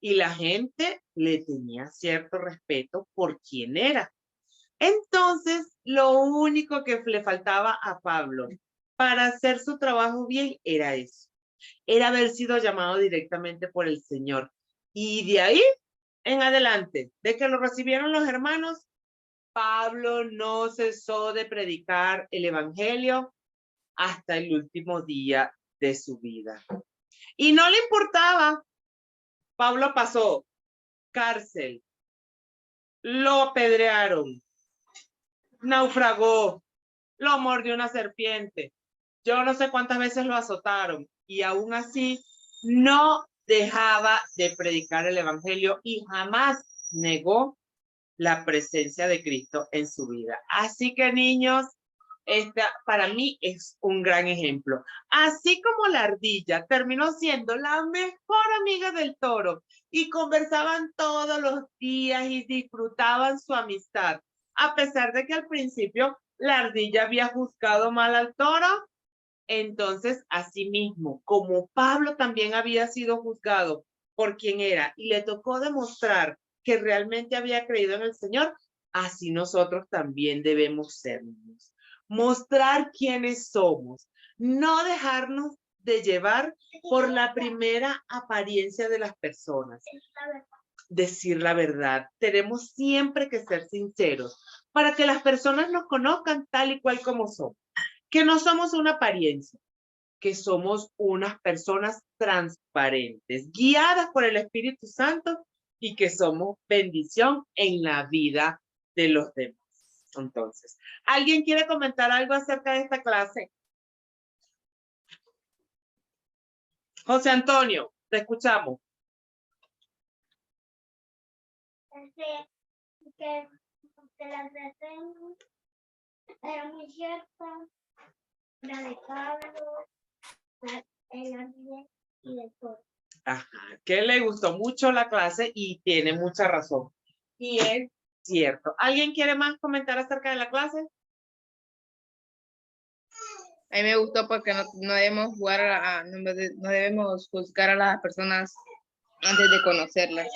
y la gente le tenía cierto respeto por quién era. Entonces, lo único que le faltaba a Pablo para hacer su trabajo bien era eso. Era haber sido llamado directamente por el Señor. Y de ahí en adelante, de que lo recibieron los hermanos, Pablo no cesó de predicar el evangelio hasta el último día de su vida. Y no le importaba. Pablo pasó cárcel, lo apedrearon, naufragó, lo mordió una serpiente. Yo no sé cuántas veces lo azotaron y aún así no dejaba de predicar el evangelio y jamás negó la presencia de Cristo en su vida. Así que, niños, esta para mí es un gran ejemplo. Así como la ardilla terminó siendo la mejor amiga del toro y conversaban todos los días y disfrutaban su amistad, a pesar de que al principio la ardilla había juzgado mal al toro. Entonces, asimismo, como Pablo también había sido juzgado por quien era y le tocó demostrar que realmente había creído en el Señor, así nosotros también debemos sernos. Mostrar quiénes somos, no dejarnos de llevar por la primera apariencia de las personas. Decir la verdad. Tenemos siempre que ser sinceros para que las personas nos conozcan tal y cual como somos. Que no somos una apariencia, que somos unas personas transparentes, guiadas por el Espíritu Santo y que somos bendición en la vida de los demás. Entonces, ¿alguien quiere comentar algo acerca de esta clase? José Antonio, te escuchamos. Que la frase era muy cierta, la de Pablo, el y de todo. Ajá, que le gustó mucho la clase y tiene mucha razón. Y es cierto. ¿Alguien quiere más comentar acerca de la clase? A mí me gustó porque no debemos jugar no debemos juzgar a las personas antes de conocerlas.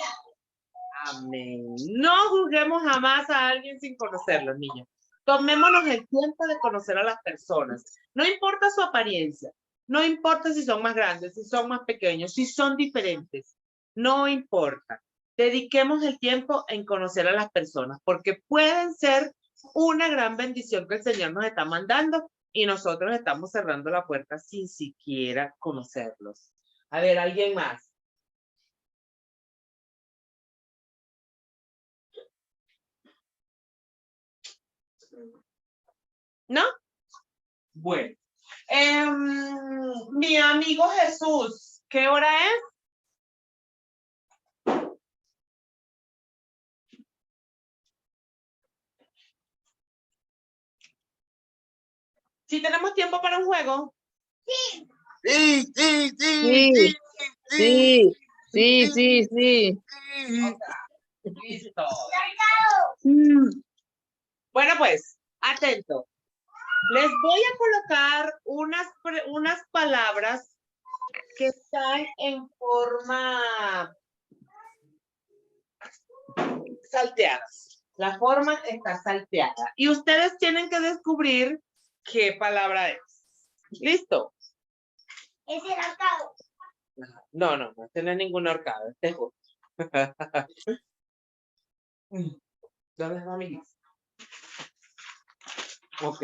Amén. No juzguemos jamás a alguien sin conocerlo, niños. Tomémonos el tiempo de conocer a las personas. No importa su apariencia. No importa si son más grandes, si son más pequeños, si son diferentes. No importa. Dediquemos el tiempo en conocer a las personas porque pueden ser una gran bendición que el Señor nos está mandando y nosotros estamos cerrando la puerta sin siquiera conocerlos. A ver, ¿alguien más? ¿No? Bueno. Mi amigo Jesús, ¿qué hora es? ¿Sí tenemos tiempo para un juego? Sí, sí. Listo. Bueno, pues, atento. Les voy a colocar unas palabras que están en forma salteadas. La forma está salteada. Y ustedes tienen que descubrir qué palabra es. ¿Listo? Es el ahorcado. No, este no es ningún ahorcado. Este es otro. ¿Dónde está mi lista? Ok.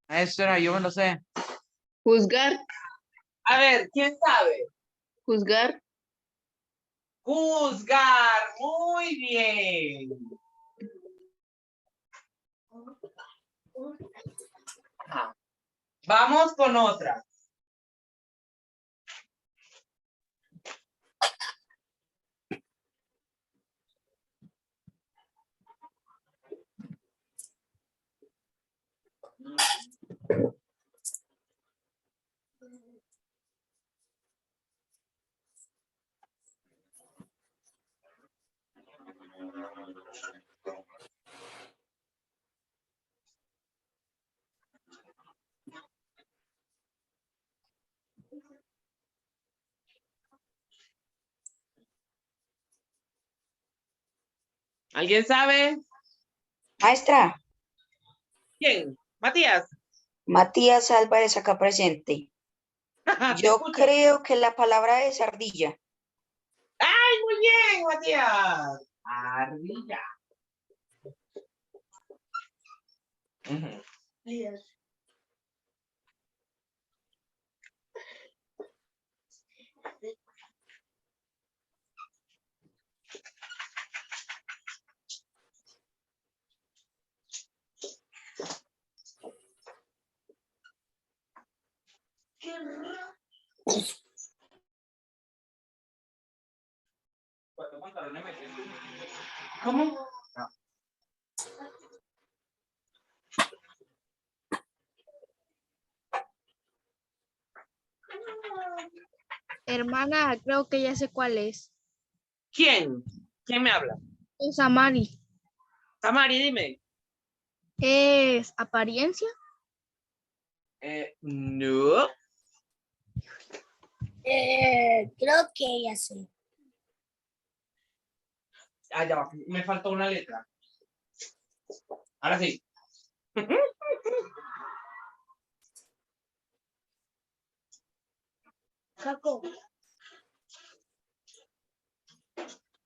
Maestra, yo me lo sé. Juzgar, A ver, ¿quién sabe? juzgar, Juzgar. Muy bien. Ajá. Vamos con otra. ¿Alguien sabe? Maestra, ¿Quién? Matías. Matías Álvarez acá presente. Te Yo escucho. creo que la palabra es ardilla. ¡Ay, muy bien, Matías! Ardilla. Ujú. ¿Cómo? No. Hermana, creo que ya sé cuál es. ¿Quién? ¿Quién me habla? Es Amari. Tamari, dime. ¿Es apariencia? No. Creo que ya sé. Ah, ya va. Me faltó una letra. Ahora sí. Jacob.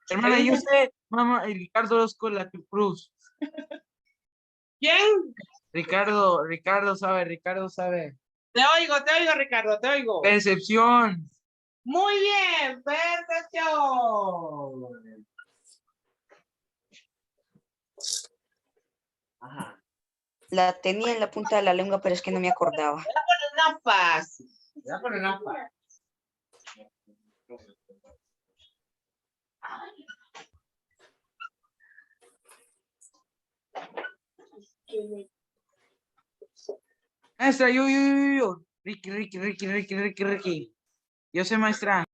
Hermana, yo sé, mamá, Ricardo Orozco La Cruz. ¿Quién? Ricardo sabe. Te oigo, Ricardo, te oigo. Percepción. Muy bien, percepción. Ajá. La tenía en la punta de la lengua, pero es que no me acordaba. Voy a poner una fácil. Maestra, yo. Ricky. Yo sé, maestra.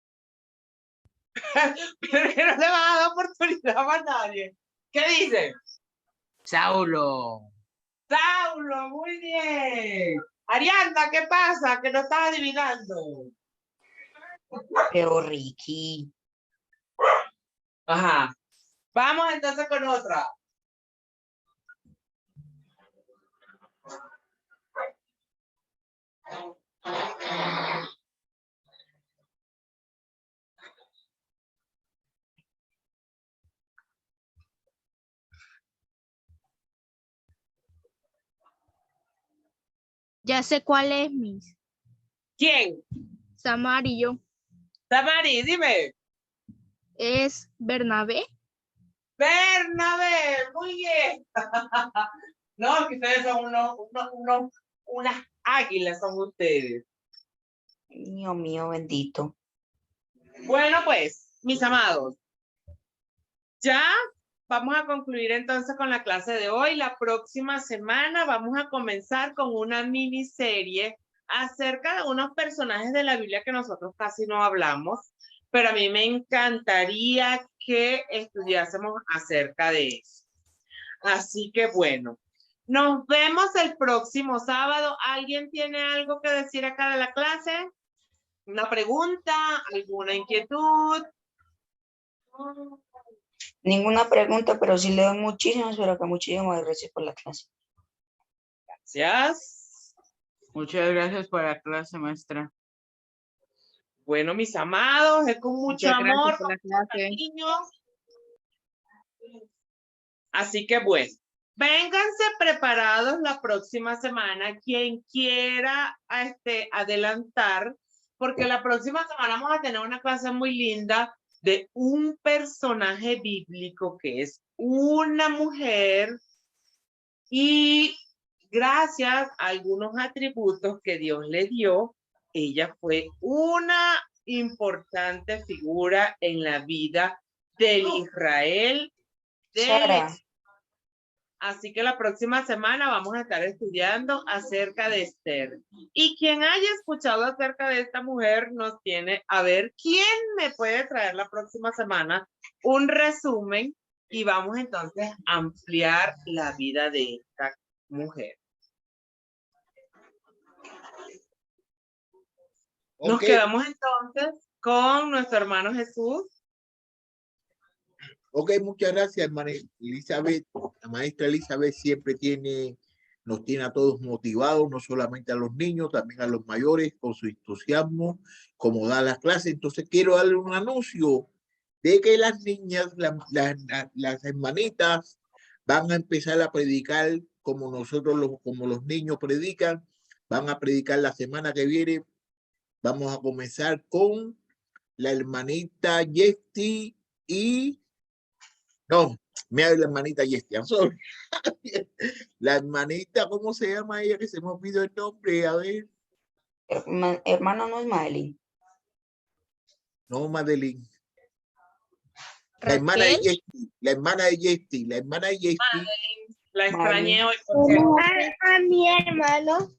Pero que no le va a dar oportunidad a nadie. ¿Qué dice? Saulo. Saulo, muy bien. Arianda, ¿qué pasa? Que no estás adivinando. Pero Ricky. Ajá. Vamos entonces con otra. Ya sé cuál es, Miss. ¿Quién? Samario. Samari, dime. Es Bernabé. Bernabé, muy bien. No, que ustedes son unas águilas son ustedes. Dios mío, bendito. Bueno, pues, mis amados, ya vamos a concluir entonces con la clase de hoy. La próxima semana vamos a comenzar con una miniserie acerca de unos personajes de la Biblia que nosotros casi no hablamos, pero a mí me encantaría que estudiásemos acerca de eso. Así que bueno, nos vemos el próximo sábado. ¿Alguien tiene algo que decir acá de la clase? ¿Una pregunta? ¿Alguna inquietud? Ninguna pregunta, pero sí le doy muchísimas, pero que muchísimas gracias por la clase. Gracias. Muchas gracias por la clase, maestra. Bueno, mis amados, es con mucho Muchas gracias amor, por la con mucho clase. cariño. Así que bueno, vénganse preparados la próxima semana, quien quiera adelantar, porque la próxima semana vamos a tener una clase muy linda de un personaje bíblico que es una mujer y gracias a algunos atributos que Dios le dio, ella fue una importante figura en la vida del Israel. Sara. Así que la próxima semana vamos a estar estudiando acerca de Esther. Y quien haya escuchado acerca de esta mujer nos tiene a ver quién me puede traer la próxima semana un resumen y vamos entonces a ampliar la vida de esta mujer. Nos Ok. quedamos entonces con nuestro hermano Jesús. Ok, muchas gracias, hermana Elizabeth. La maestra Elizabeth siempre nos tiene a todos motivados, no solamente a los niños, también a los mayores, con su entusiasmo, como da las clases. Entonces quiero darle un anuncio de que las niñas, las hermanitas, van a empezar a predicar como como los niños predican. Van a predicar la semana que viene. Vamos a comenzar con la hermanita Yesti y... No, me habla la hermanita Yesti, I'm sorry. La hermanita, ¿cómo se llama ella? Que se me olvidó el nombre, a ver. Hermano, no es Madeline. No, Madeline. La hermana de Yesti, la hermana de Yesti, la hermana de Yesti. La extrañé hoy. A mi hermano.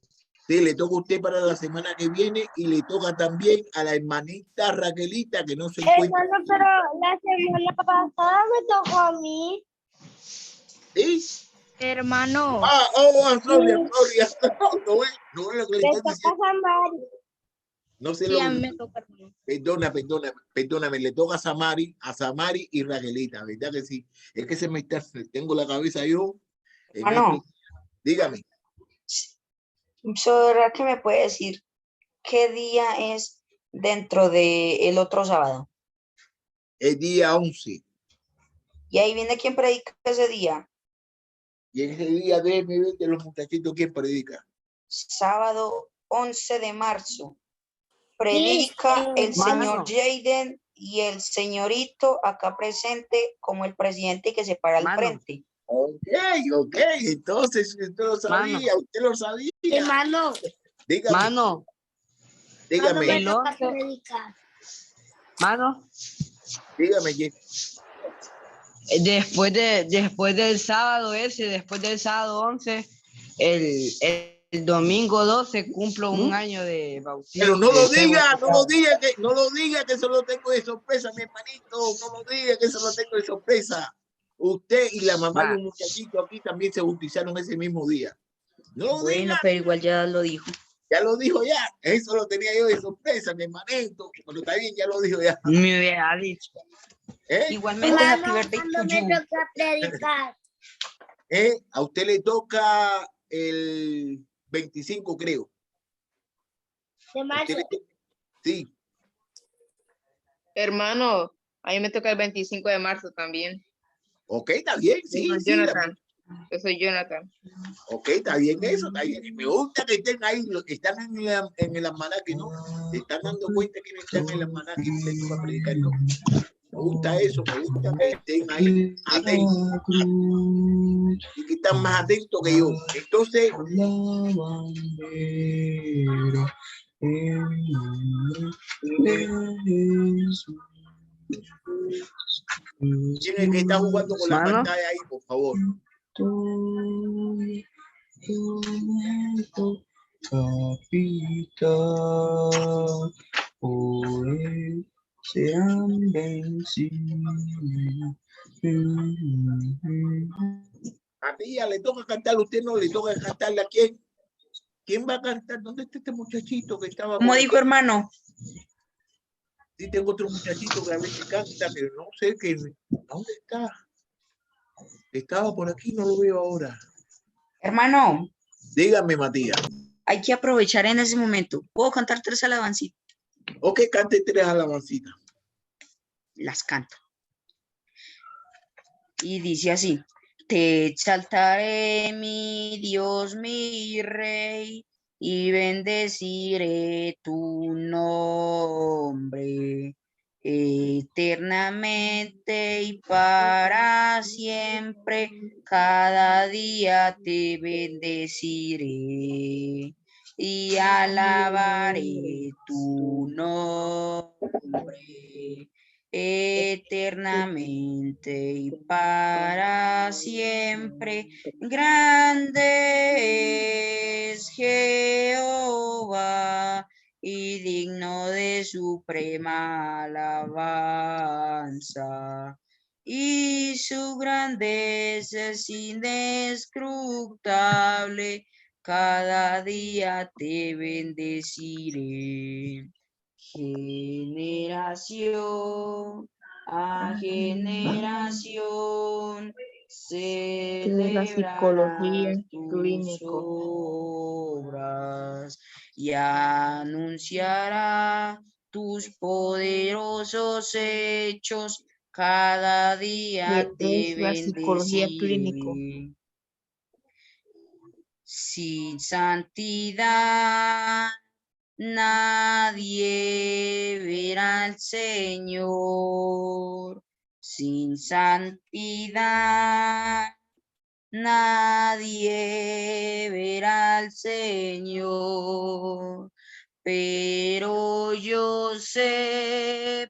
Sí, le toca a usted para la semana que viene y le toca también a la hermanita Raquelita, que no se encuentra. Hermano, pero la semana pasada me tocó a mí. ¿Sí? Hermano. Sorry. No es lo que le Me estoy toca diciendo. a Mari. No sé Sí, lo a que... mí me toca. Perdóname, le toca a Samari y Raquelita, ¿verdad que sí? Es que tengo la cabeza yo en Hermano. esto. Dígame. ¿Será que me puede decir qué día es dentro del otro sábado? El día 11. Y ahí viene quién predica ese día. Y en ese día déjeme ver de los muchachitos quién predica. Sábado 11 de marzo. Predica el señor Jaden y el señorito acá presente como el presidente que se para al frente. Ok, entonces usted lo sabía, usted lo sabía. Hermano. Dígame. Mano, Dígame. Me toca predicar. mano, Dígame, Jeff. después del sábado ese, después del sábado 11, el domingo 12 cumplo un año de bautismo. Pero no lo de ser diga, bautizado. no lo diga que se lo tengo de sorpresa, mi hermanito. No lo diga que se lo tengo de sorpresa. Usted y la mamá de un muchachito aquí también se bautizaron ese mismo día. No lo Bueno, diga. pero igual ya lo dijo. Ya lo dijo ya. Eso lo tenía yo de sorpresa, mi hermanito. Pero está bien, ya lo dijo ya. Me hubiera dicho. Igualmente, happy Hermano, birthday cuando to me you. toca predicar. A usted le toca el 25, creo. De marzo. Sí. Hermano, a mí me toca el 25 de marzo también. Ok, está bien, sí. Yo soy sí, Jonathan. Yo soy Jonathan. Ok, está bien eso, está bien. Me gusta que estén ahí, los que están en el almanaque, ¿no? Se están dando cuenta que no están en el almanaque y les toca predicar, ¿no? Me gusta eso, me gusta que estén ahí atentos. Y que están más atentos que yo. Entonces, tiene que estar jugando con la pantalla ahí, por favor. Sean vencidos. A Tía le toca cantar, usted no le toca cantarle a quién. ¿Quién va a cantar? ¿Dónde está este muchachito que estaba? ¿Cómo dijo, hermano? Sí, tengo otro muchachito que a veces canta, pero no sé que dónde está. Estaba por aquí, no lo veo ahora. Hermano, Dígame, Matías. hay que aprovechar en ese momento. ¿Puedo cantar 3 alabancitas? Ok, cante 3 alabancitas. Las canto. Y dice así: te exaltaré, mi Dios, mi Rey, y bendeciré tu nombre eternamente y para siempre. Cada día te bendeciré y alabaré tu nombre eternamente y para siempre. Grande es Jehová y digno de suprema alabanza, y su grandeza es inescrutable. Cada día te bendeciré. Generación a generación celebrarás tus obras y anunciará tus poderosos hechos. Cada día te bendeciré. Sin santidad nadie verá al Señor. Sin santidad nadie verá al Señor. Pero yo sé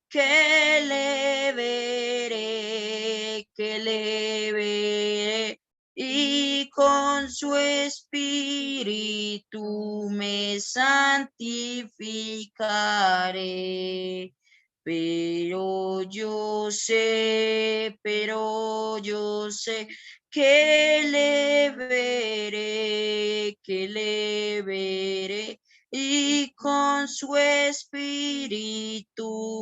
que le veré, y con su espíritu me santificaré. Pero yo sé que le veré, y con su espíritu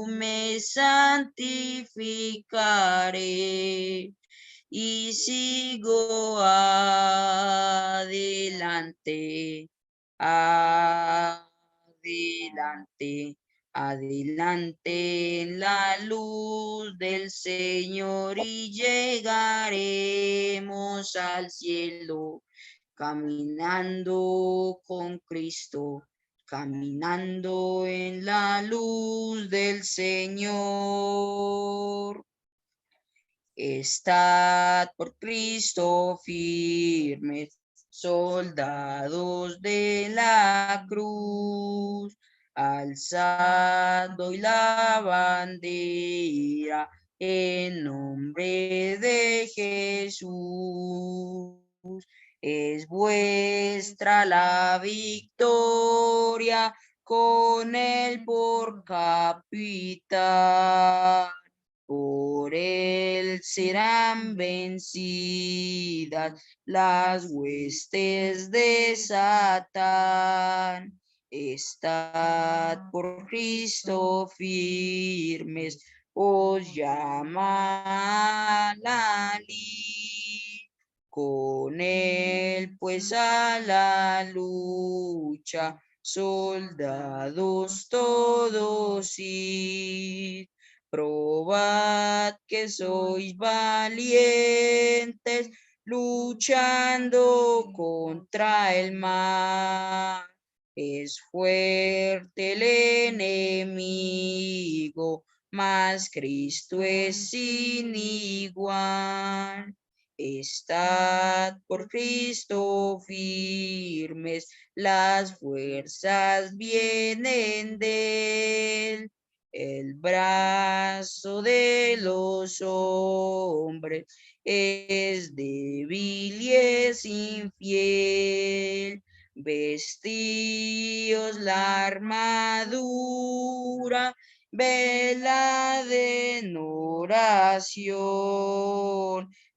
me santificaré. y sigo adelante, adelante, adelante en la luz del Señor y llegaremos al cielo, caminando con Cristo, caminando en la luz del Señor. Estad por Cristo firmes, soldados de la cruz, alzando hoy la bandera en nombre de Jesús. Es vuestra la victoria con él por capitán. Por él serán vencidas las huestes de Satán. Estad por Cristo firmes, os llama la ley. Con él pues a la lucha, soldados todos id. Probad que sois valientes, luchando contra el mal. Es fuerte el enemigo, mas Cristo es sin igual. Estad por Cristo firmes, las fuerzas vienen de él. El brazo de los hombres es débil y es infiel. Vestíos la armadura, velad en oración,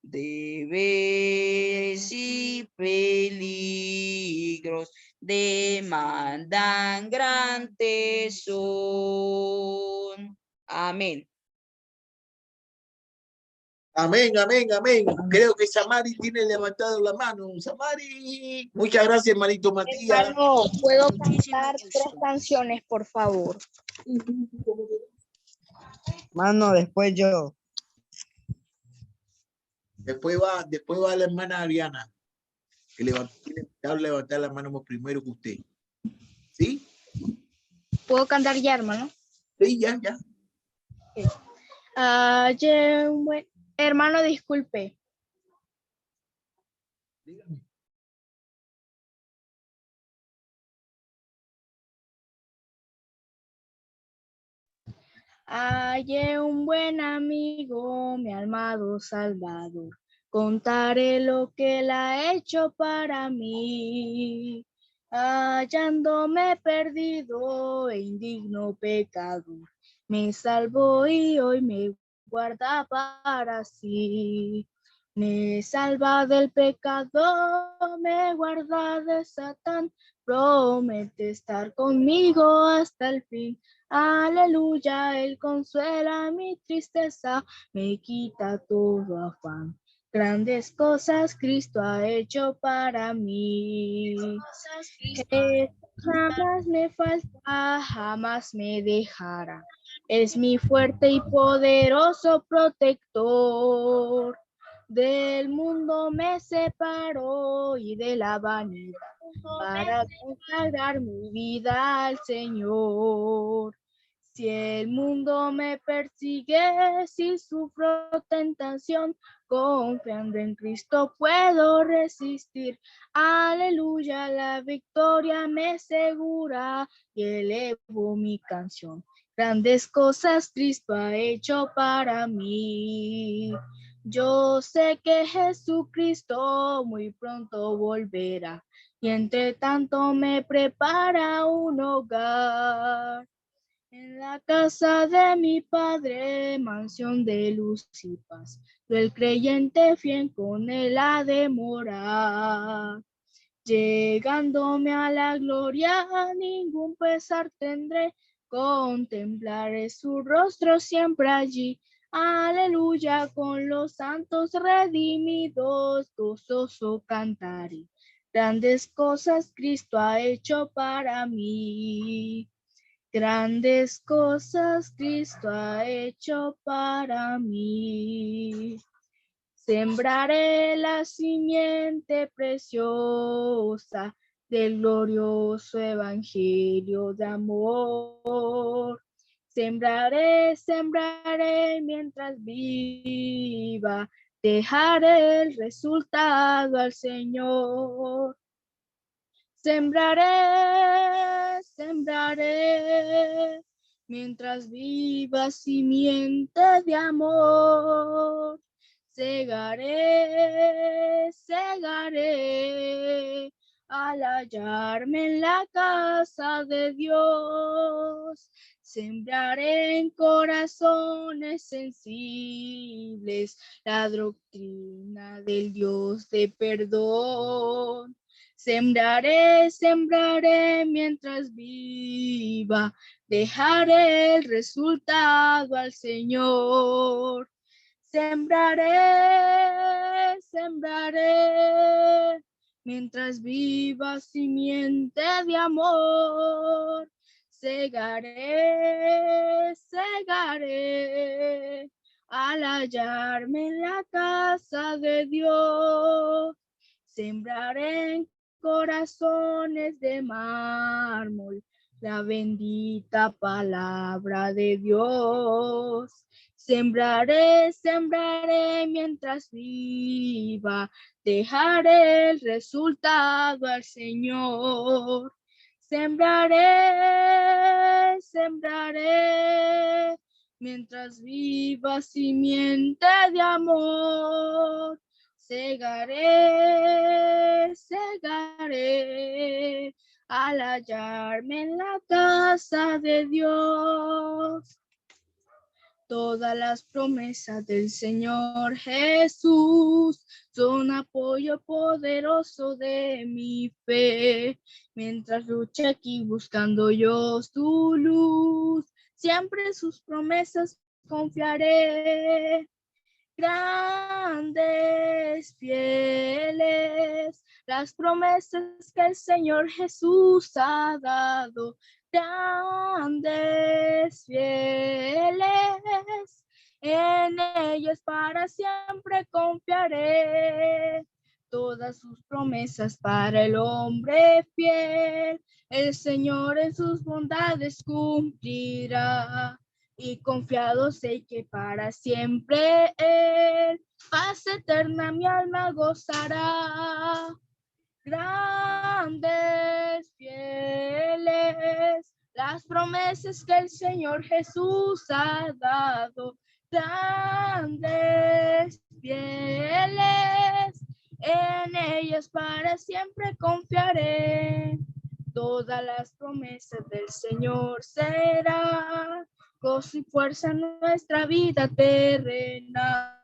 deberes y peligros demandan gran tesón. Amén. Amén, amén, amén. Creo que Samari tiene levantado la mano. Samari. Muchas gracias, hermanito Matías. Hermano, ¿puedo Muchísimo cantar gusto. 3 canciones, por favor? Mano, después yo. Después va la hermana Ariana, que tiene que levantar la mano primero que usted. ¿Sí? ¿Puedo cantar ya, hermano? Sí, ya. Ayer un buen... Hermano, disculpe. Dígame. Hallé un buen amigo, mi amado Salvador. Contaré lo que él ha hecho para mí. Hallándome perdido e indigno pecador, me salvó y hoy me guarda para sí. Me salva del pecado, me guarda de Satán, promete estar conmigo hasta el fin. Aleluya, Él consuela mi tristeza, me quita todo afán. Grandes cosas Cristo ha hecho para mí. Jamás me falta, jamás me dejará. Es mi fuerte y poderoso protector. Del mundo me separó y de la vanidad para consagrar mi vida al Señor. Si el mundo me persigue, si sufro tentación, confiando en Cristo puedo resistir. Aleluya, la victoria me segura y elevo mi canción. Grandes cosas Cristo ha hecho para mí. Yo sé que Jesucristo muy pronto volverá y entre tanto me prepara un hogar. En la casa de mi Padre, mansión de luz y paz, el creyente fiel con él ha de morar. Llegándome a la gloria, ningún pesar tendré, contemplaré su rostro siempre allí. Aleluya, con los santos redimidos, gozoso cantaré. Grandes cosas Cristo ha hecho para mí. Grandes cosas Cristo ha hecho para mí. Sembraré la simiente preciosa del glorioso evangelio de amor. Sembraré, sembraré mientras viva, dejaré el resultado al Señor. Sembraré, sembraré, mientras viva simiente de amor. Segaré, segaré, al hallarme en la casa de Dios. Sembraré en corazones sensibles la doctrina del Dios de perdón. Sembraré, sembraré mientras viva, dejaré el resultado al Señor. Sembraré, sembraré, mientras viva simiente de amor. Segaré, segaré, al hallarme en la casa de Dios. Sembraré en corazones de mármol la bendita palabra de Dios. Sembraré, sembraré mientras viva, dejaré el resultado al Señor. Sembraré, sembraré, mientras viva simiente de amor. Segaré, segaré, al hallarme en la casa de Dios. Todas las promesas del Señor Jesús son apoyo poderoso de mi fe. Mientras lucho aquí buscando yo su luz, siempre en sus promesas confiaré. Grandes, fieles, las promesas que el Señor Jesús ha dado. Grandes, fieles, en ellas para siempre confiaré. Todas sus promesas para el hombre fiel, el Señor en sus bondades cumplirá. Y confiado sé que para siempre Él, paz eterna mi alma gozará. Grandes, fieles, las promesas que el Señor Jesús ha dado. Grandes, fieles, en ellas para siempre confiaré. Todas las promesas del Señor serán gozo y fuerza en nuestra vida terrenal.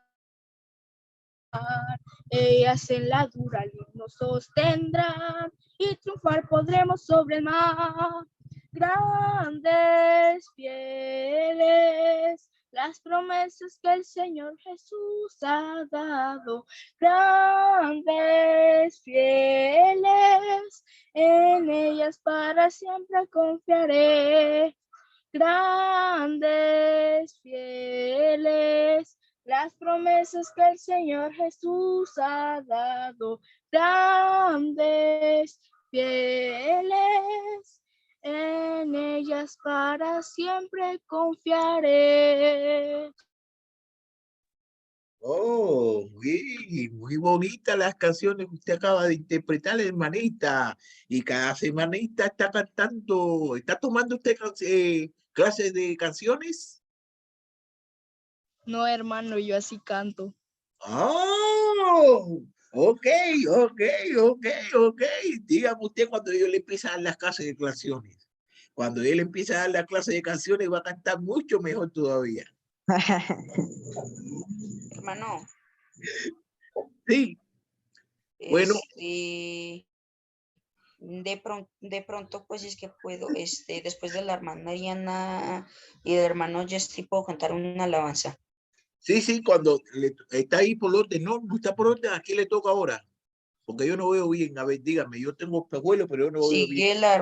Ellas en la dura lid nos sostendrán y triunfar podremos sobre el mar. Grandes, fieles, las promesas que el Señor Jesús ha dado. Grandes, fieles, en ellas para siempre confiaré. Grandes, fieles, las promesas que el Señor Jesús ha dado. Grandes, fieles, en ellas para siempre confiaré. Oh, muy bonitas las canciones que usted acaba de interpretar, hermanita. Y cada semanita está cantando, ¿está tomando usted clases de canciones? No, hermano, yo así canto. Oh, ok. Dígame usted cuando yo le empiece a dar las clases de canciones. Cuando él empiece a dar las clases de canciones va a cantar mucho mejor todavía. Hermano. Sí. Bueno. De pronto, pues es que puedo, después de la hermana Ariana y del hermano Jessy, puedo cantar una alabanza. Sí, cuando está ahí por orden, no está por orden, aquí le toca ahora. Porque yo no veo bien. A ver, dígame, yo tengo espejuelos, pero yo no veo bien. Sigue la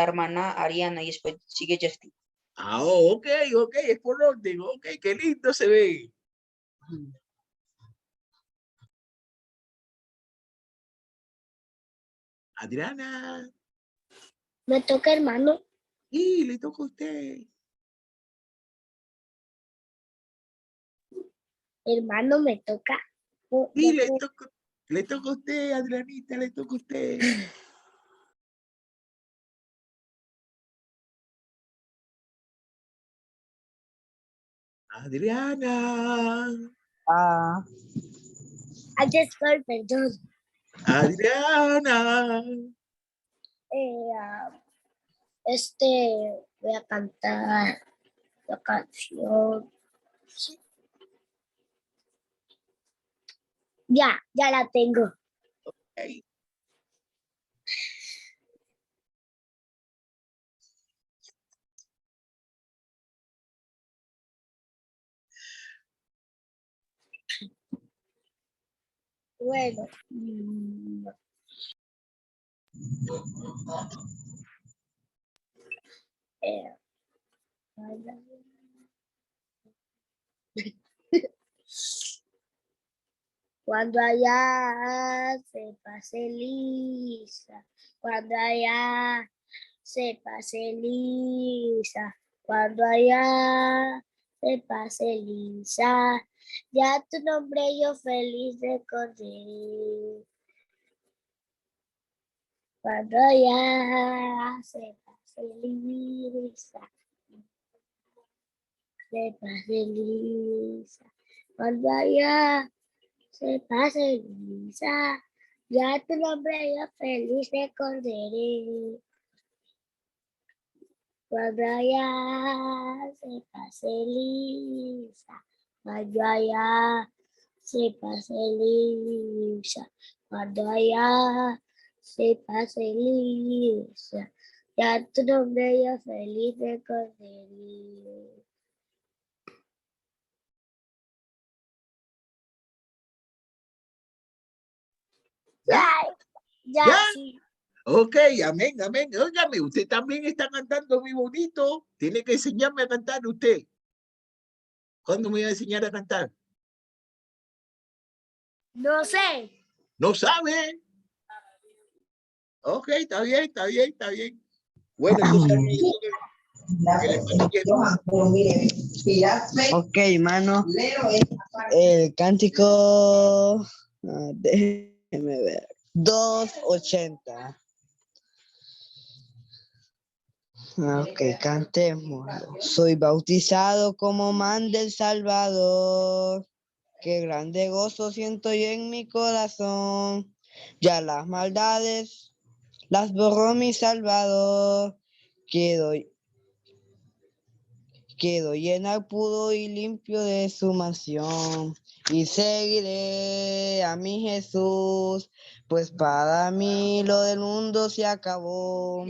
hermana Ariana y después sigue Justin. Ah, ok, es por orden, ok, qué lindo se ve. Adriana. Me toca, hermano. Sí, le toca a usted. Hermano, me toca. Sí, le toca a usted, Adrianita, le toca a usted. Adriana. Aquí estoy, perdón. Adriana. Voy a cantar la canción. Ya la tengo. Okay. Bueno. Cuando allá se pase lisa, cuando allá se pase lisa, cuando allá se pase lisa, ya tu nombre yo feliz recordaré. Cuando allá se pase lisa, se pase lisa, cuando allá se pase lisa, ya tu nombre yo feliz recordaré. Cuando allá se pase lisa, cuando allá se pase lisa, cuando allá se pase lisa, ya tu nombre yo feliz recordaré. Ya. Sí. Ok, amén. Óigame, usted también está cantando muy bonito. Tiene que enseñarme a cantar usted. ¿Cuándo me va a enseñar a cantar? No sé. ¿No sabe? Ok, está bien. Bueno, entonces... Ok, hermano. El cántico, déjeme ver, 280. Ok, cantemos. Soy bautizado como man del Salvador. Qué grande gozo siento yo en mi corazón. Ya las maldades las borró mi Salvador. Quedo llena, puro y limpio de su mansión. Y seguiré a mi Jesús, pues para mí lo del mundo se acabó.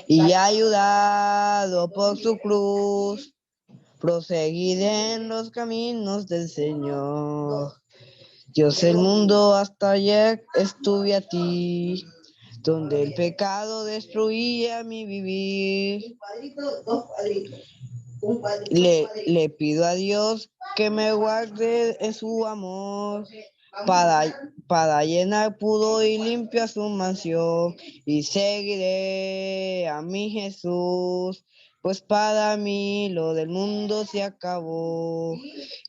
Y ayudado por su cruz, proseguiré en los caminos del Señor. Dios el mundo hasta ayer estuve a ti, donde el pecado destruía mi vivir. Le pido a Dios que me guarde en su amor para llenar puro y limpia su mansión, y seguiré a mi Jesús, pues para mí lo del mundo se acabó,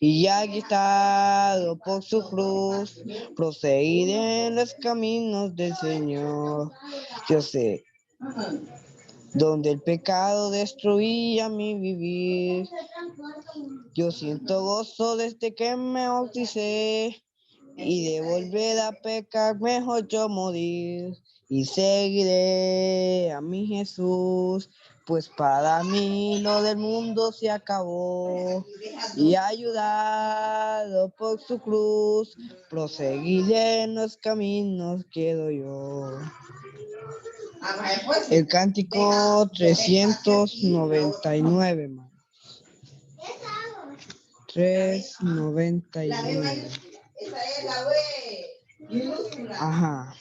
y ya quitado por su cruz, proseguiré en los caminos del Señor. Yo sé donde el pecado destruía mi vivir. Yo siento gozo desde que me bauticé, y de volver a pecar mejor yo morir. Y seguiré a mi Jesús, pues para mí lo del mundo se acabó. Y ayudado por su cruz, proseguiré en los caminos que doy yo. El cántico 399, 3:99. Ajá.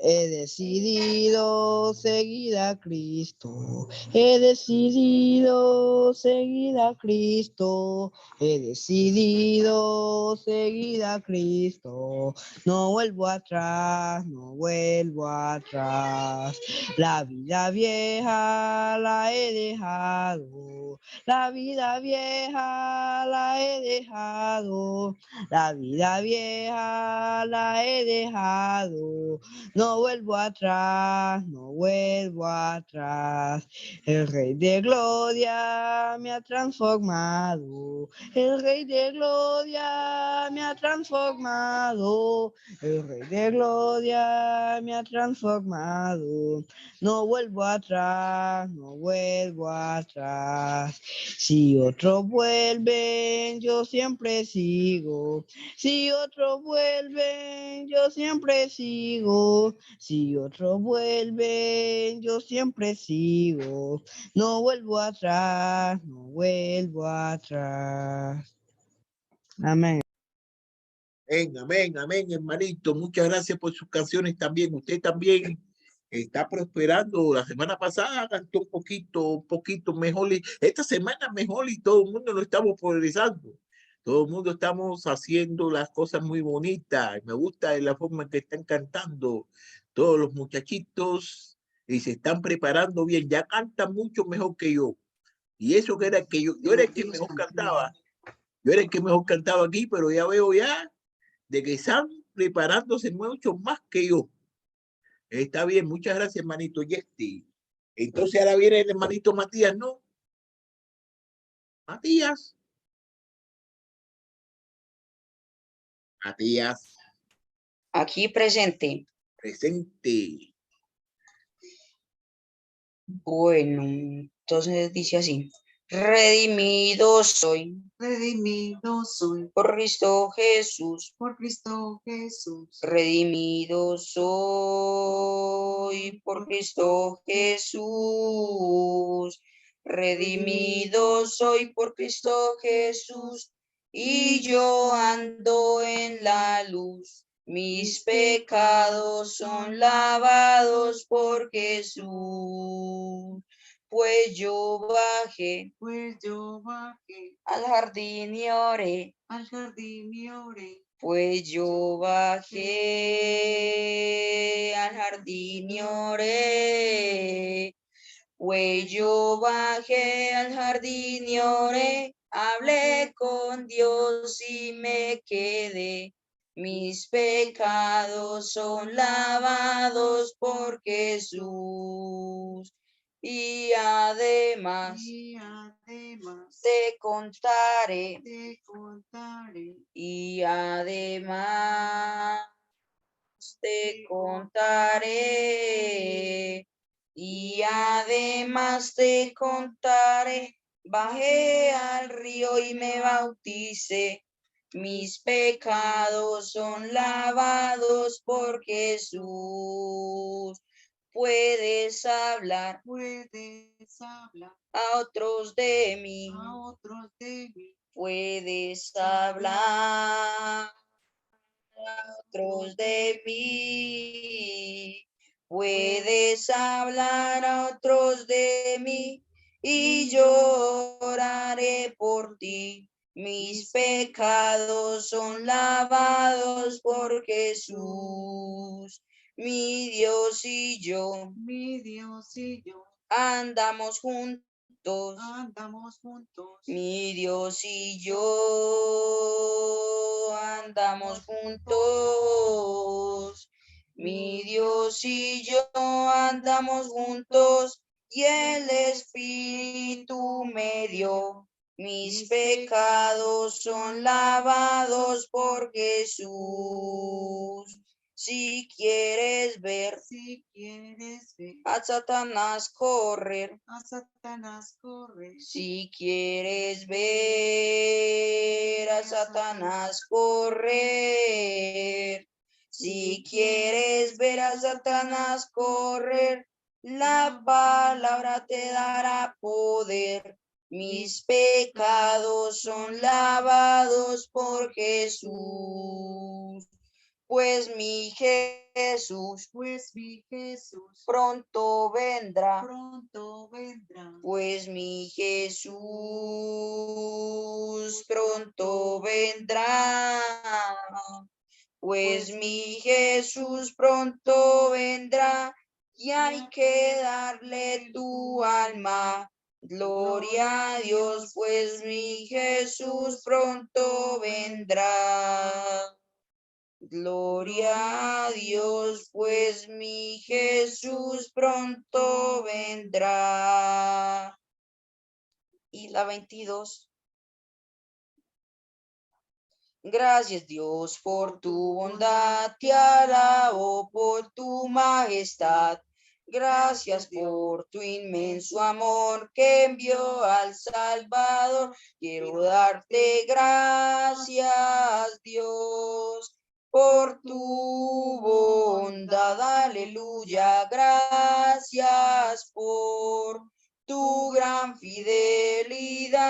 He decidido seguir a Cristo. He decidido seguir a Cristo. He decidido seguir a Cristo. No vuelvo atrás, no vuelvo atrás. La vida vieja la he dejado. La vida vieja la he dejado. La vida vieja la he dejado. No vuelvo atrás, no vuelvo atrás. El Rey de Gloria me ha transformado. El Rey de Gloria me ha transformado. El Rey de Gloria me ha transformado. No vuelvo atrás, no vuelvo atrás. Si otros vuelven, yo siempre sigo. Si otros vuelven, yo siempre sigo. Si otros vuelven, yo siempre sigo. No vuelvo atrás, no vuelvo atrás. Amén. Amén, amén, amén, hermanito. Muchas gracias por sus canciones también. Usted también está prosperando. La semana pasada cantó un poquito mejor. Esta semana mejor y todo el mundo lo estamos progresando. Todo el mundo estamos haciendo las cosas muy bonitas. Me gusta la forma en que están cantando todos los muchachitos y se están preparando bien. Ya cantan mucho mejor que yo. Y eso que era que yo era el que mejor cantaba. Yo era el que mejor cantaba aquí, pero ya veo ya de que están preparándose mucho más que yo. Está bien, muchas gracias, hermanito Yesti. Entonces ahora viene el hermanito Matías, ¿no? Matías. Matías. Aquí presente. Presente. Bueno, entonces dice así. Redimido soy. Redimido soy Por Cristo Jesús. por Cristo Jesús. Redimido soy por Cristo Jesús. Redimido soy por Cristo Jesús. Y yo ando en la luz. Mis pecados son lavados por Jesús. Pues yo bajé al jardín y oré. Pues yo bajé al jardín y oré. Pues yo bajé al jardín y oré. Hablé con Dios y me quedé. Mis pecados son lavados por Jesús. Y además te contaré. Y además te contaré. Y además te contaré. Bajé al río y me bauticé. Mis pecados son lavados por Jesús. Puedes hablar a otros de mí. Puedes hablar a otros de mí. Puedes hablar a otros de mí y yo oraré por ti. Mis pecados son lavados por Jesús. Mi Dios y yo andamos juntos. Mi Dios y yo andamos juntos. Mi Dios y yo andamos juntos y el Espíritu me dio. Mis pecados son lavados por Jesús. Si quieres ver a Satanás correr, si quieres ver a Satanás correr, si quieres ver a Satanás correr, la palabra te dará poder. mis pecados son lavados por Jesús. Pues mi Jesús pronto vendrá. Pues mi Jesús pronto vendrá. Pues mi Jesús pronto vendrá y hay que darle tu alma. Gloria a Dios, pues mi Jesús pronto vendrá. Gloria a Dios, pues mi Jesús pronto vendrá. Y la 22. Gracias Dios por tu bondad, te alabo por tu majestad. Gracias por tu inmenso amor que envió al Salvador. Quiero darte gracias, Dios, por tu bondad. Aleluya. Gracias por tu gran fidelidad.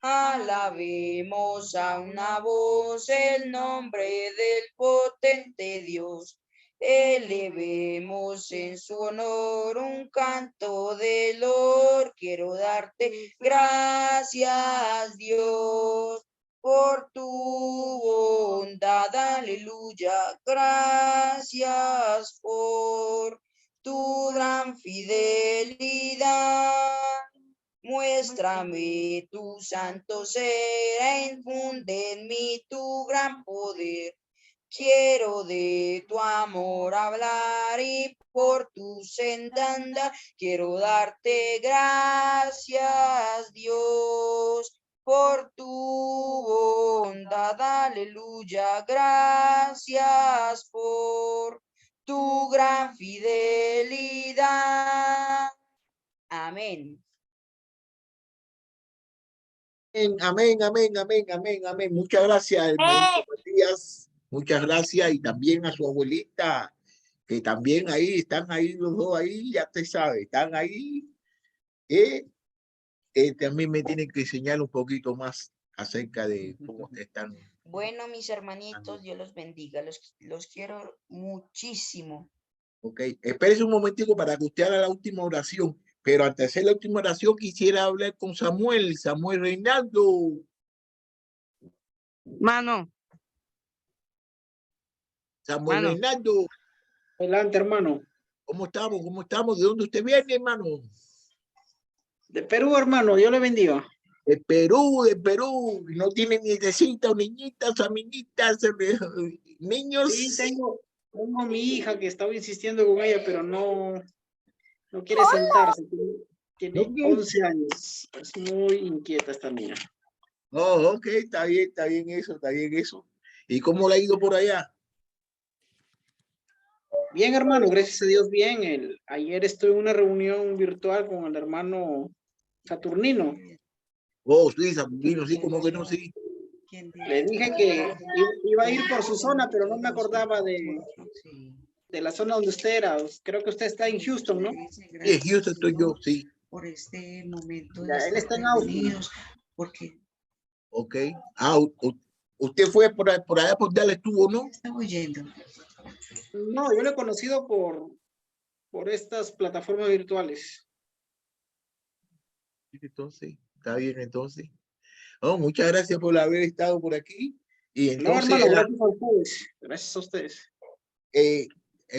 Alabemos a una voz el nombre del potente Dios. Elevemos en su honor un canto de loor. Quiero darte gracias, Dios, por tu bondad. Aleluya. Gracias por tu gran fidelidad. Muéstrame tu santo ser, infunde en mí tu gran poder. Quiero de tu amor hablar y por tu senda andar. Quiero darte gracias, Dios, por tu bondad. Aleluya. Gracias por tu gran fidelidad. Amén. Amén, amén, amén, amén, amén. Muchas gracias, hermanito Matías. Muchas gracias y también a su abuelita, que también ahí están ahí los dos ahí, ya te sabe, están ahí. También me tienen que enseñar un poquito más acerca de cómo están. Bueno, mis hermanitos, Dios los bendiga. Los quiero muchísimo. Ok, espérese un momentico para que usted haga la última oración. Pero antes de hacer la última oración, quisiera hablar con Samuel Reinaldo. Mano. Samuel Reinaldo. Adelante, hermano. ¿Cómo estamos? ¿Cómo estamos? ¿De dónde usted viene, hermano? De Perú, hermano. Dios le bendiga. De Perú, de Perú. No tiene nietecitas, niñitas, amiguitas, niños. Sí, tengo mi hija que estaba insistiendo con ella, pero no quiere sentarse. Tiene 11 años. Es muy inquieta esta niña. Oh, ok, está bien eso, está bien eso. ¿Y cómo le ha ido por allá? Bien, hermano, gracias a Dios, bien. Ayer estuve en una reunión virtual con el hermano Saturnino. Oh, sí, Saturnino, sí, como que no, sí. Le dije que iba a ir por su zona, pero no me acordaba de la zona donde usted era. Creo que usted está en Houston, ¿no? Sí, en Houston estoy yo, sí. Por este momento. Ya, él está en Austin. Porque... Ok. Usted fue por allá por Dallas estuvo, ¿no? Está oyendo. No, yo lo he conocido por estas plataformas virtuales. Entonces, está bien entonces. Oh, muchas gracias por haber estado por aquí. Y entonces, no, hermano, gracias a ustedes. Gracias a ustedes.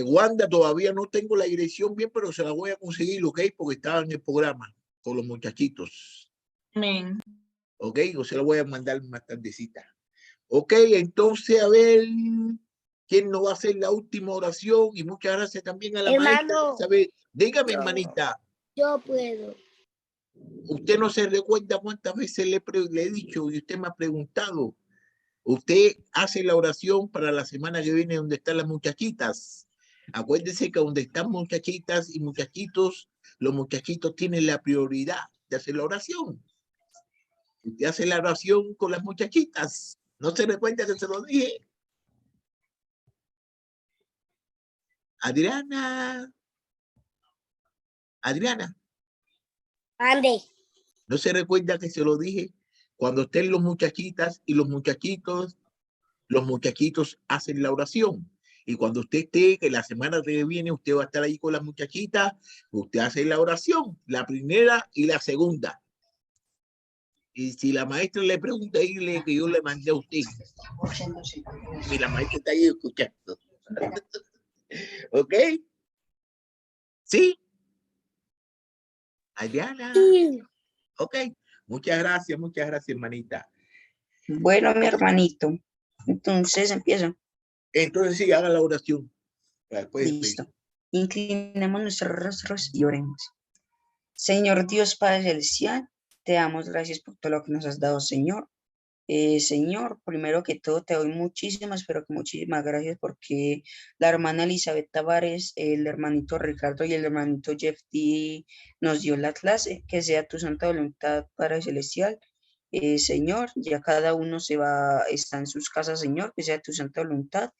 Wanda, todavía no tengo la dirección bien, pero se la voy a conseguir, ¿ok? Porque estaba en el programa con los muchachitos. Amén. ¿Ok? Yo se la voy a mandar más tardecita. Ok, entonces, a ver, ¿quién nos va a hacer la última oración? Y muchas gracias también a la maestra. Dígame, hermanita. Yo puedo. Usted no se recuerda cuántas veces le he dicho y usted me ha preguntado. Usted hace la oración para la semana que viene donde están las muchachitas. Acuérdese que donde están muchachitas y muchachitos, los muchachitos tienen la prioridad de hacer la oración. Usted hace la oración con las muchachitas. ¿No se recuerda que se lo dije? Adriana. Ande. ¿No se recuerda que se lo dije? Cuando estén los muchachitas y los muchachitos hacen la oración. Y cuando usted esté, que la semana que viene usted va a estar ahí con las muchachitas, usted hace la oración, la primera y la segunda. Y si la maestra le pregunta, dile que yo le mandé a usted. Si la maestra está ahí escuchando. ¿Ok? ¿Sí? Adriana. Ok. Muchas gracias, hermanita. Bueno, mi hermanito. Entonces empiezo. Entonces sí, haga la oración. Listo. Inclinemos nuestros rostros y oremos. Señor Dios Padre Celestial, te damos gracias por todo lo que nos has dado, Señor. Señor, primero que todo te doy muchísimas, pero que muchísimas gracias porque la hermana Elizabeth Tavares, el hermanito Ricardo y el hermanito Jeff D nos dio la clase. Que sea tu santa voluntad, Padre Celestial. Señor, ya cada uno está en sus casas, Señor, que sea tu santa voluntad.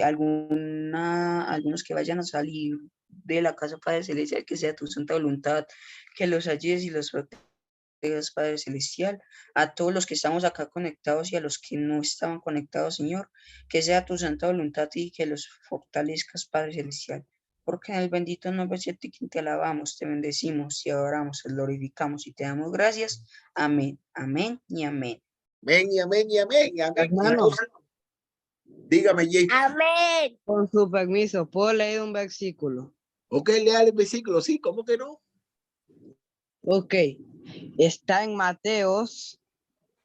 Algunos que vayan a salir de la casa, Padre Celestial, que sea tu santa voluntad, que los ayudes y los protejas, Padre Celestial, a todos los que estamos acá conectados y a los que no estaban conectados, Señor, que sea tu santa voluntad y que los fortalezcas, Padre Celestial, porque en el bendito nombre de ti te alabamos, te bendecimos, te adoramos, te glorificamos y te damos gracias. Amén, amén y amén. Amén y amén y amén. Hermano. Dígame, Jay. Amén. Con su permiso, ¿puedo leer un versículo? Ok, lea el versículo, sí, ¿cómo que no? Ok, está en Mateos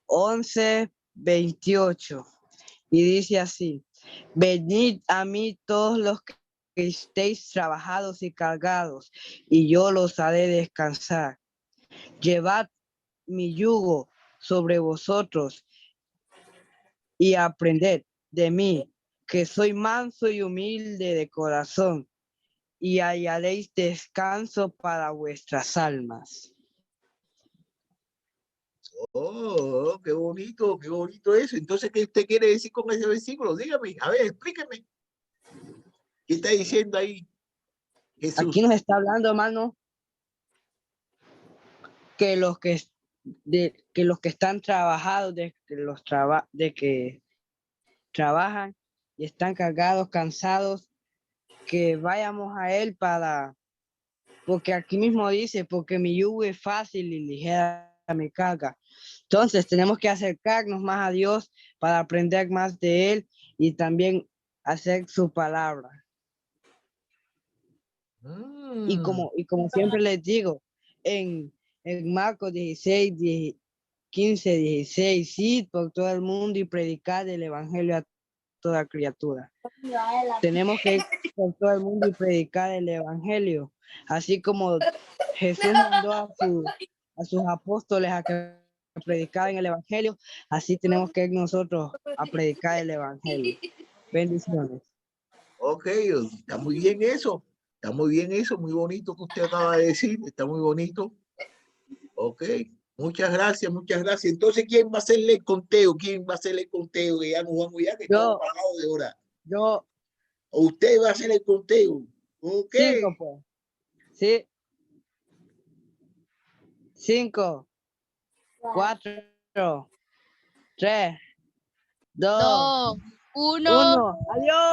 11:28 y dice así: venid a mí todos los que estéis trabajados y cargados, y yo los haré descansar. Llevad mi yugo sobre vosotros y aprended de mí, que soy manso y humilde de corazón, y hallaréis descanso para vuestras almas. Oh, qué bonito eso. Entonces, ¿qué usted quiere decir con ese versículo? Dígame, a ver, explíqueme. ¿Qué está diciendo ahí Jesús? Aquí nos está hablando, hermano, que los que están trabajados, de que trabajan y están cargados, cansados, que vayamos a Él porque aquí mismo dice, porque mi yugo es fácil y ligera mi carga. Entonces tenemos que acercarnos más a Dios para aprender más de Él y también hacer su palabra. Y como siempre les digo, en Marcos 16, 15, 16, id por todo el mundo y predicar el evangelio a toda criatura. Tenemos que ir por todo el mundo y predicar el evangelio, así como Jesús mandó a sus apóstoles a que predicaran el evangelio, así tenemos que ir nosotros a predicar el evangelio. Bendiciones. Ok, está muy bien eso. Está muy bien eso, muy bonito que usted acaba de decir. Está muy bonito. Ok, muchas gracias, muchas gracias. Entonces, ¿quién va a hacerle el conteo? ¿Quién va a hacerle el conteo? Que ya nos vamos ya, que estamos pagados de hora. Yo. Usted va a hacer el conteo. Ok. 5, pues. Sí. 5, 4, 3, 2, 1. Adiós.